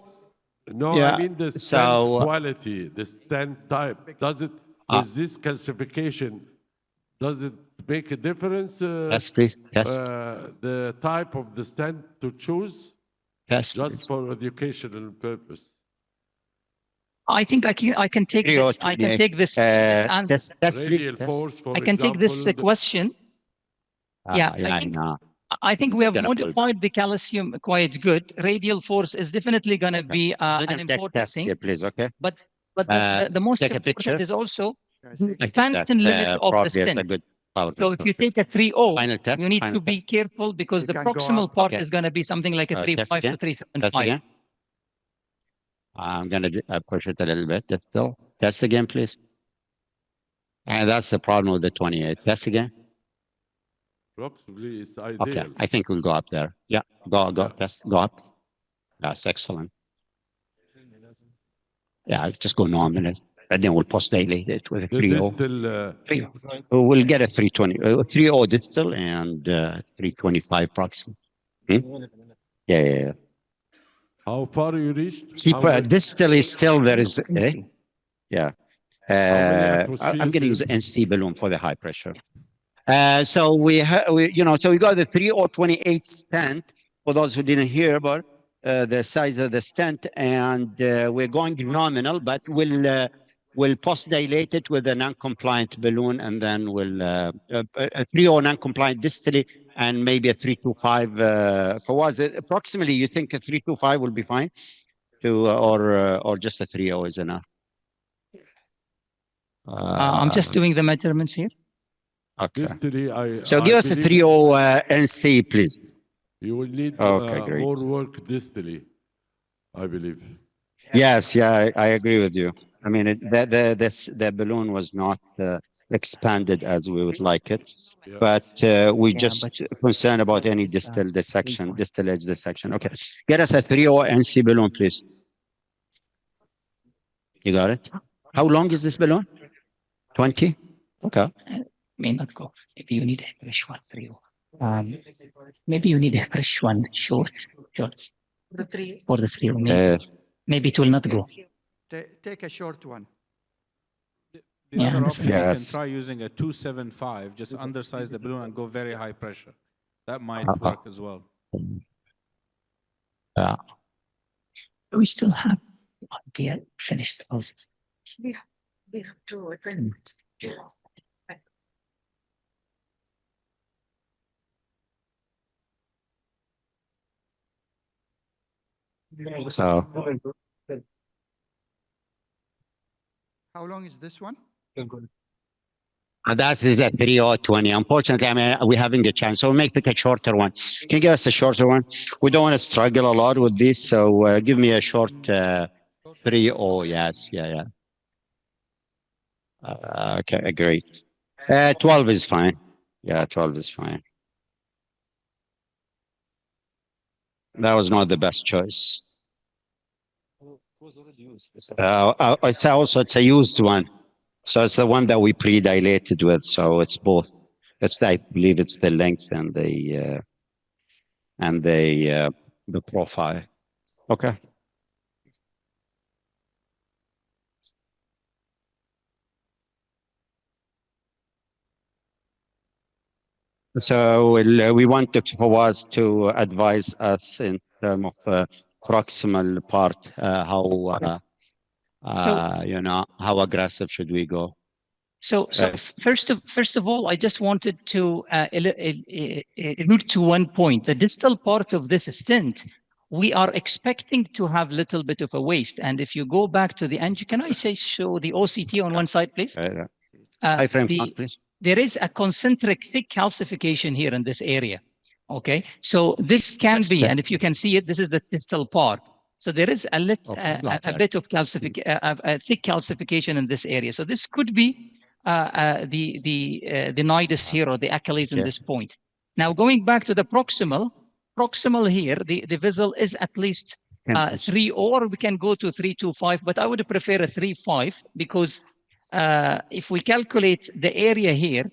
E: No,
B: Yeah,
E: I mean the stent
B: so,
E: quality, the stent type. Does it, with this calcification, does it make a difference?
B: Yes, please. Yes.
E: The type of the stent to choose,
B: Yes.
E: just for educational purpose.
G: I think I can take this. I can take this.
B: Yes, please.
E: Radial force, for
G: I can take this
E: example,
G: question. I think we have modified the calcium quite good. Radial force is definitely going to be an important thing.
B: Here, please, okay?
G: But the most
B: take a
G: important
B: picture.
G: is also the expansion limit of the stent. So if you take a 3.0, you need to be careful because
A: You
G: the
A: can go
G: proximal
A: up.
G: part is going to be something like a 3.5 to 3.75.
B: I'm going to push it a little bit. Just still. Test again, please. And that's the problem with the 28. Test again.
E: approximately is ideal.
B: Okay, I think we'll go up there. Yeah, go, test, go up. That's excellent. Yeah, just go nominal. And then we'll post-dilate it with a
E: The
B: 3.0.
E: distal,
B: We'll get a 320, 3.0 distal and 325 proximal. Yeah.
E: how far you reached?
B: See,
E: How much-
B: distally still there is, yeah.
E: many
B: I'm going to use
E: atmospheres
B: NC balloon for the high pressure. So we got the 3 or 28 stent for those who didn't hear about the size of the stent, and we're going nominal, but we'll post-dilate it with a non-compliant balloon, and then we'll a 3 or non-compliant distally, and maybe a 325. Approximately, you think a 325 will be fine, or just a 3.0 is enough?
G: I'm just doing the measurements here.
B: Okay.
E: distally,
B: So
E: I
B: give us a
E: believe
B: 3.0 NC, please.
E: You will need
B: great.
E: more work distally, I believe.
B: Yes, yeah, I agree with you. I mean, the balloon was not expanded as we would like it, but we just concerned about any distal edge dissection. Okay, get us a 3.0 NC balloon, please. You got it? How long is this balloon? 20? Okay.
G: May not go. Maybe you need a fresh one, 3.0. Maybe you need a fresh one, short. For the 3.0. Maybe it will not go.
A: Take a short one.
H: The other option, you can
B: Yes.
H: try using a 275, just undersize the balloon and go very high pressure. That might work as well.
B: Yeah.
G: We still have finished houses. We have two agreements.
B: So
A: How long is this one?
B: And that is a 3020. Unfortunately, I mean, we're having a chance. So we'll pick a shorter one. Can you give us a shorter one? We don't want to struggle a lot with this. So give me a short 30. Yes. Yeah. Okay, great. 12 is fine. Yeah, 12 is fine. That was not the best choice. It's a used one. So it's the one that we pre-dilated with. So it's both. I believe it's the length and the profile. Okay. So we want Dr. Fawaz to advise us in terms of proximal part, how aggressive should we go?
G: So first of all, I just wanted to allude to one point. The distal part of this stent, we are expecting to have a little bit of a waste. And if you go back to the angio, can I show the OCT on one side, please?
B: Please.
G: There is a concentric thick calcification here in this area. Okay, so this can be, and if you can see it, this is the distal part. So there is a bit of thick calcification in this area. So this could be the nidus here or the Achilles in this point. Now going back to the proximal here, the vessel is at least 3, or we can go to 325, but I would prefer a 3.5 because if we calculate the area here,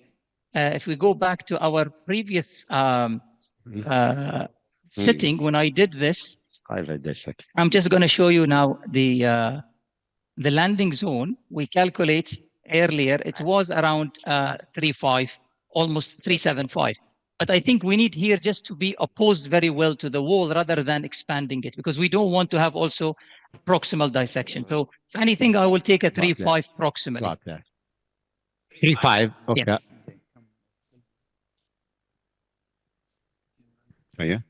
G: if we go back to our previous sitting when I did this, I'm just going to show you now the landing zone. We calculate earlier, it was around 3.5, almost 3.75. But I think we need here just to be opposed very well to the wall rather than expanding it, because we don't want to have also proximal dissection. So if anything, I will take a 3.5 proximally.
B: 3.5. Okay.
G: Yeah.
B: For you?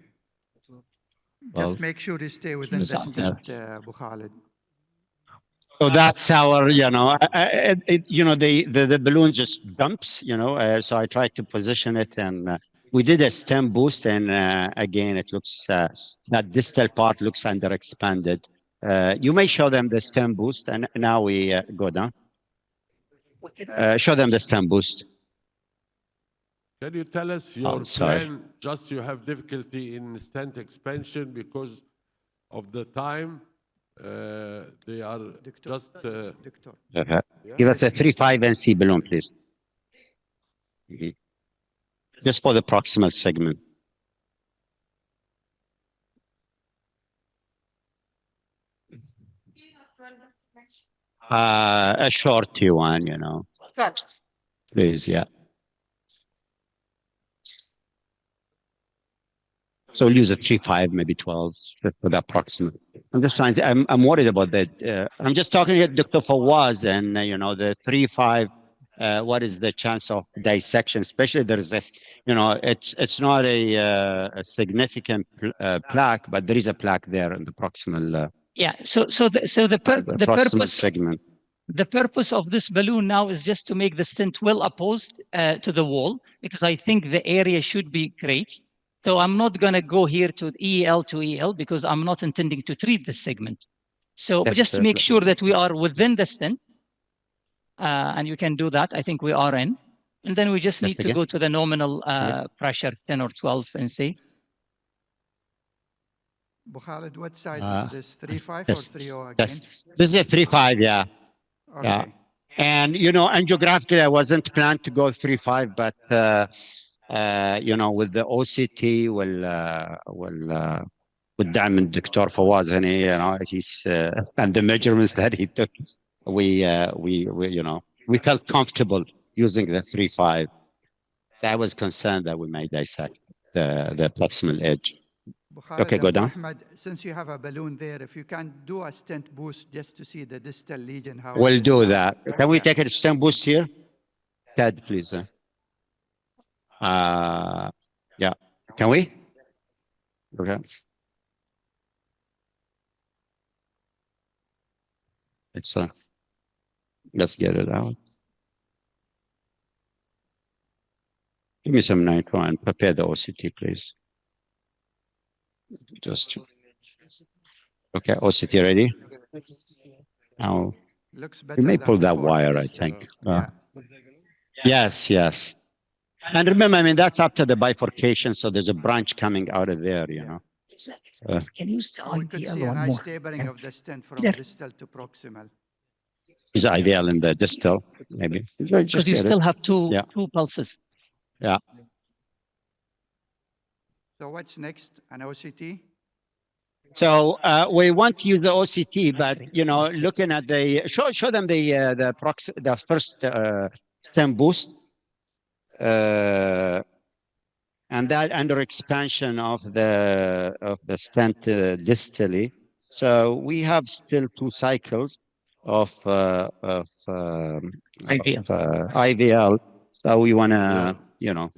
A: Just make sure you stay within the stent, Abu Khalid.
B: So that's our, the balloon just dumps, so I tried to position it, and we did a stem boost, and again, it looks, that distal part looks underexpanded. You may show them the stem boost, and now we go down. Show them the stem boost.
E: Can you tell us your plan? Just you have difficulty in stent expansion because of the time. They are just.
B: Give us a 3.5 NC balloon, please. Just for the proximal segment. A short T1, Please, yeah. So we'll use a 3.5, maybe 12 for the approximate. I'm just trying to, I'm worried about that. I'm just talking to Dr. Fawaz, and, the 3.5, what is the chance of dissection, especially there's this, it's not a significant plaque, but there is a plaque there in the proximal.
G: The purpose
B: segment.
G: The purpose of this balloon now is just to make the stent well opposed to the wall, because I think the area should be great. So I'm not going to go here to EL because I'm not intending to treat this segment. So just to make sure that we are within the stent, and you can do that, I think we are in. And then we just need to go to the nominal pressure, 10 or 12, and see.
A: Abu Khalid, what size is this? 3.5 or 3.0 again?
B: This is a 3.5, yeah.
A: Okay.
B: Yeah. And, angiographically, I wasn't planned to go 3.5, but, with the OCT, with Dr. Fawaz, and he's, and the measurements that he took, we felt comfortable using the 3.5. So I was concerned that we may dissect the proximal edge. Okay, go down.
A: Ahmed, since you have a balloon there, if you can do a stent boost just to see the distal lesion, how
B: we'll do that. Can we take a stent boost here? Ted, please. Yeah. Can we? Okay. Excellent. Let's get it out. Give me some nitro and prepare the OCT, please. Just okay, OCT ready? Now
A: Looks
B: we
A: better
B: may
A: than
B: pull that
A: before,
B: wire, I
A: this,
B: think.
A: yeah.
B: Yes, yes. And remember, I mean, that's after the bifurcation, so there's a branch coming out of there, you know.
G: Can you use the
A: We could see
G: IVL
A: a
G: one
A: nice
G: more?
A: tapering of the stent from
G: Yes.
A: distal to proximal.
B: Is IVL in the distal, maybe?
G: Because you still have
B: Yeah.
G: two pulses.
B: Yeah.
A: So what's next? An OCT?
B: So we want to use the OCT, but you know, looking at the show them the first stem boost, and that under expansion of the stent distally. So we have still 2 cycles of IVL. So we want to, you know,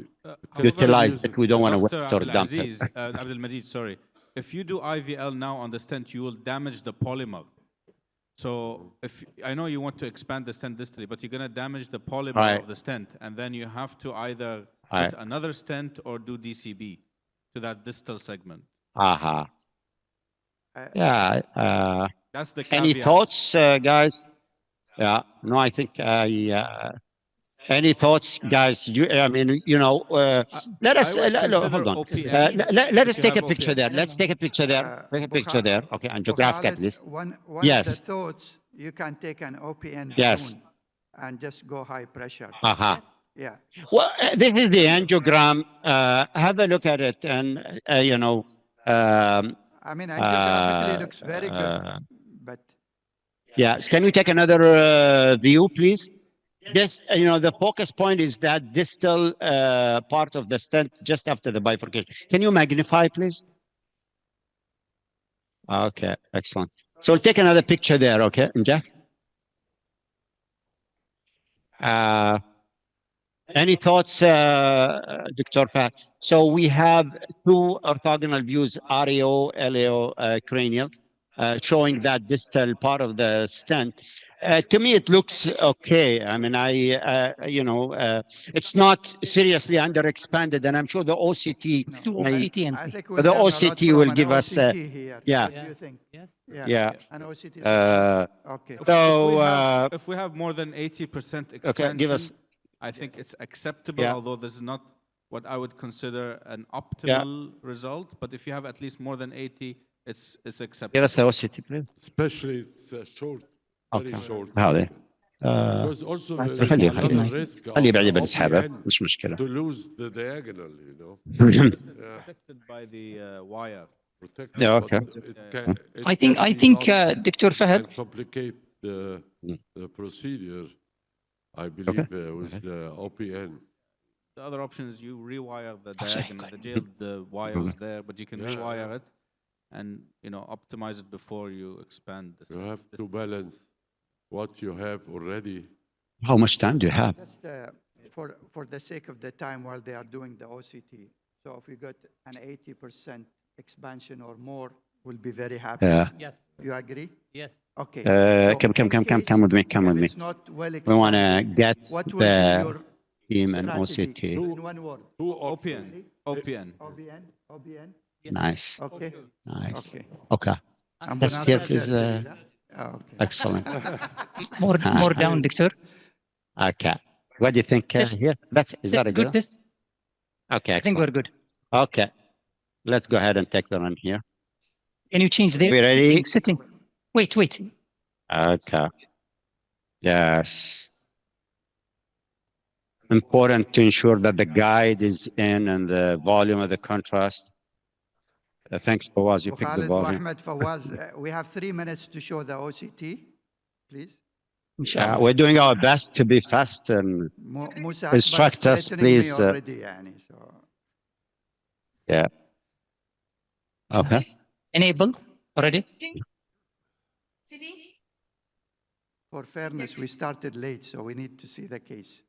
B: utilize it. We don't want to wet or dump it.
H: Abdulmajeed, sorry. If you do IVL now on the stent, you will damage the polymer. So I know you want to expand the stent distally, but you're going to damage the polymer of the stent, and then you have to either put another stent or do DCB to that distal segment.
B: Yeah.
H: That's the
B: Any
H: caveat.
B: thoughts, guys? Yeah. No, I think any thoughts, guys? I mean, you know, let us hold on. Let us take a picture there. Let's take a picture there. Take a picture there. Okay, angiographic at least.
A: One
B: Yes.
A: of the thoughts, you can take an OPN
B: Yes.
A: balloon and just go high pressure. Yeah.
B: Well, this is the angiogram. Have a look at it, and you know.
A: I mean, angiographically looks very good, but
B: yes. Can we take another view, please? This, you know, the focus point is that distal part of the stent just after the bifurcation. Can you magnify, please? Okay, excellent. So we'll take another picture there, okay, Jack? Any thoughts, Dr. Fat? So we have 2 orthogonal views, REO, LAO, cranial, showing that distal part of the stent. To me, it looks okay. I mean, you know, it's not seriously underexpanded, and I'm sure the OCT,
G: Do OCT and
A: I
G: see.
A: think we've
B: the
A: done a lot
B: OCT
A: from
B: will
A: an
B: give us,
A: OCT here.
B: yeah.
A: What do you think?
F: Yes.
B: Yeah.
A: An OCT. Okay.
B: So,
H: If we have more than 80% expansion,
B: okay, give us.
H: I think it's acceptable, although this is not what I would consider an optimal result. But if you have at least more than 80, it's acceptable.
B: Give us the OCT, please.
E: Especially it's short, very short.
B: هذا
E: Because also there is
B: خليه
E: another risk of
B: خليه بعدين
E: the
B: بنسحبه
E: OPN
B: مش مشكلة.
E: to lose the diagonal, you know.
H: It's protected by the wire.
E: Protected,
B: Yeah,
E: but
B: okay.
G: I think Dr. Fahad.
E: Can complicate the procedure, I believe, with the OPN.
H: The other option is you rewire the diagonal, the wire is there, but you can rewire it and, you know, optimize it before you expand.
E: You have to balance what you have already.
B: How much time do you have?
A: Just for the sake of the time while they are doing the OCT. So if we got an 80% expansion or more, we'll be very happy.
F: Yes.
A: You agree?
F: Yes.
A: Okay.
B: Come with me.
A: It's not well
B: We want to
A: expanded.
B: get
A: What will be
B: the
A: your
B: team and
A: strategy?
B: OCT.
A: In one word.
H: OPN.
A: OBN.
B: Nice.
A: Okay.
B: Nice.
A: Okay.
B: Okay.
A: I'm
B: Let's
A: gonna
B: hear,
A: answer
B: please.
A: that. Okay.
B: Excellent.
G: More down, Doctor.
B: Okay. What do you think here? Is that a
G: Good
B: good?
G: test.
B: Okay.
G: I think we're good.
B: Okay. Let's go ahead and take the run here.
G: Can you change the
B: We ready?
G: setting? Wait.
B: Okay. Yes. Important to ensure that the guide is in and the volume of the contrast. Thanks, Fawaz. You picked the
A: Khalid,
B: volume.
A: Ahmed, Fawaz, we have 3 minutes to show the OCT, please.
B: We're doing our best to be fast and
A: Musa
B: instruct
A: Akbar is
B: us,
A: threatening me
B: please.
A: already, yani, so.
B: Yeah. Okay.
G: Enable already.
A: For fairness, we started late, so we need to see the case.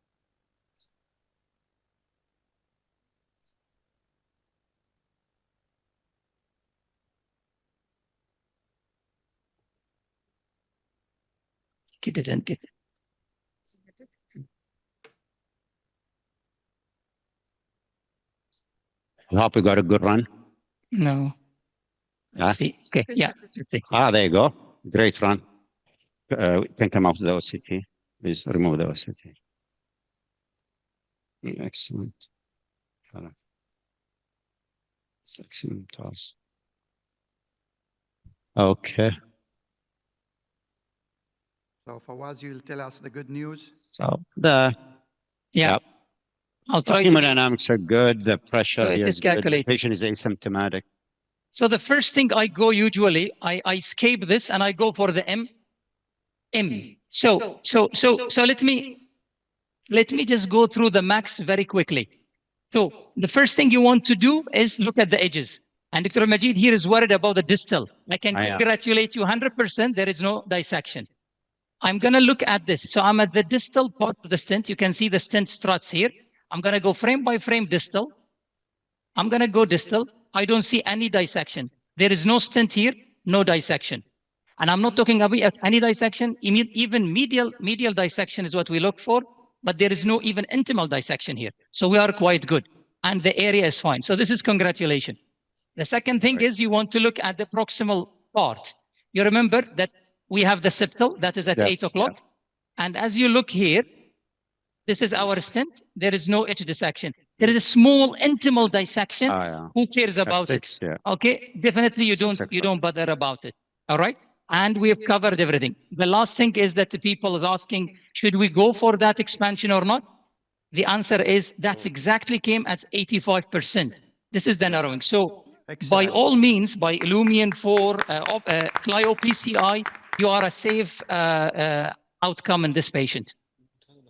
G: Didn't get it.
B: I hope you got a good run.
G: No.
B: Yeah.
G: See, okay, yeah. Let's see.
B: There you go. Great run. We can come out with the OCT. Please remove the OCT. Excellent. Excellent toss. Okay.
A: So Fawaz, you'll tell us the good news.
B: So
G: Yeah.
B: Yep.
G: I'll try to.
B: hemodynamics are good. The pressure
G: So it
B: here
G: is
B: is good. The
G: calculated.
B: patient is asymptomatic.
G: So the first thing I go usually, I escape this and I go for the M. So let me just go through the max very quickly. So the first thing you want to do is look at the edges. And Dr. Majid here is worried about the distal. I can congratulate you 100%. There is no dissection. I'm going to look at this. So I'm at the distal part of the stent. You can see the stent struts here. I'm going to go frame by frame distal. I'm going to go distal. I don't see any dissection. There is no stent here, no dissection. And I'm not talking about any dissection. Even medial dissection is what we look for, but there is no even intimal dissection here. So we are quite good. And the area is fine. So this is congratulations. The second thing is you want to look at the proximal part. You remember that we have the septal that is at 8 o'clock. And as you look here, this is our stent. There is no edge dissection. There is a small intimal dissection. Who cares about it? Okay, definitely you don't bother about it. All right. And we have covered everything. The last thing is that the people are asking, should we go for that expansion or not? The answer is that's exactly came at 85%. This is the narrowing. So by all means, by Illumian 4, Clio PCI, you are a safe outcome in this patient.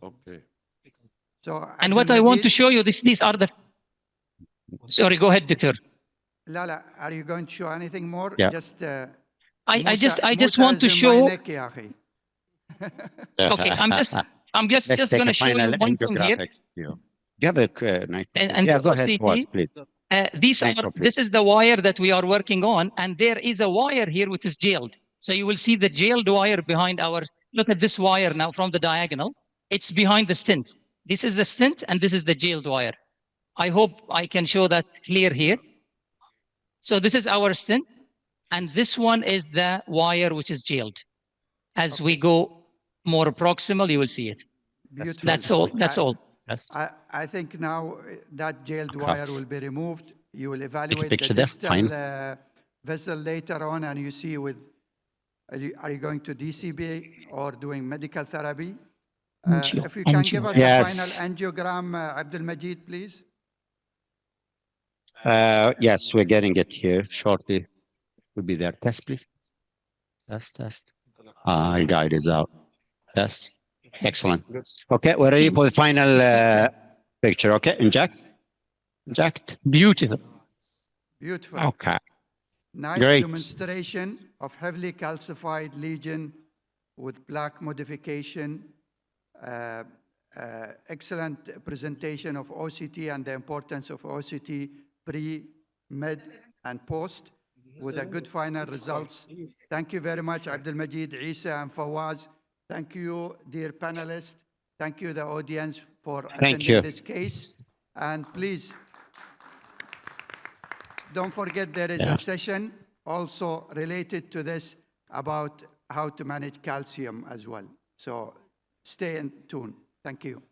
E: Okay.
A: So
G: And what I want to show you, these are the... Sorry, go ahead, Doctor.
A: Lala, are you going to show anything more?
B: Yeah.
A: Just,
G: I just want to show... Okay, I'm just going to show you one thing here.
B: Give it, yeah, go ahead, please.
G: This is the wire that we are working on, and there is a wire here which is jailed. So you will see the jailed wire behind our... Look at this wire now from the diagonal. It's behind the stent. This is the stent, and this is the jailed wire. I hope I can show that clear here. So this is our stent, and this one is the wire which is jailed. As we go more proximal, you will see it.
A: Beautiful.
G: That's all. That's all.
A: I think now that jailed wire will be removed. You will evaluate
B: picture
A: the
B: there.
A: distal vessel later on, and you see with, are you going to DCB or doing medical therapy? If you can give us a final angiogram, Abdulmajeed, please.
B: Yes, we're getting it here shortly. We'll be there. Test, please. Test. I'll guide it out. Test. Excellent. Okay, we're ready for the final picture. Okay, inject.
G: Beautiful.
A: Beautiful.
B: Okay.
A: Nice
B: Great.
A: demonstration of heavily calcified lesion with plaque modification. Excellent presentation of OCT and the importance of OCT pre, mid, and post with a good final results. Thank you very much, Abdulmajeed, Eisa, and Fawaz. Thank you, dear panelists. Thank you, the audience, for attending this case. And please, don't forget there is a session also related to this about how to manage calcium as well. So stay in tune. Thank you.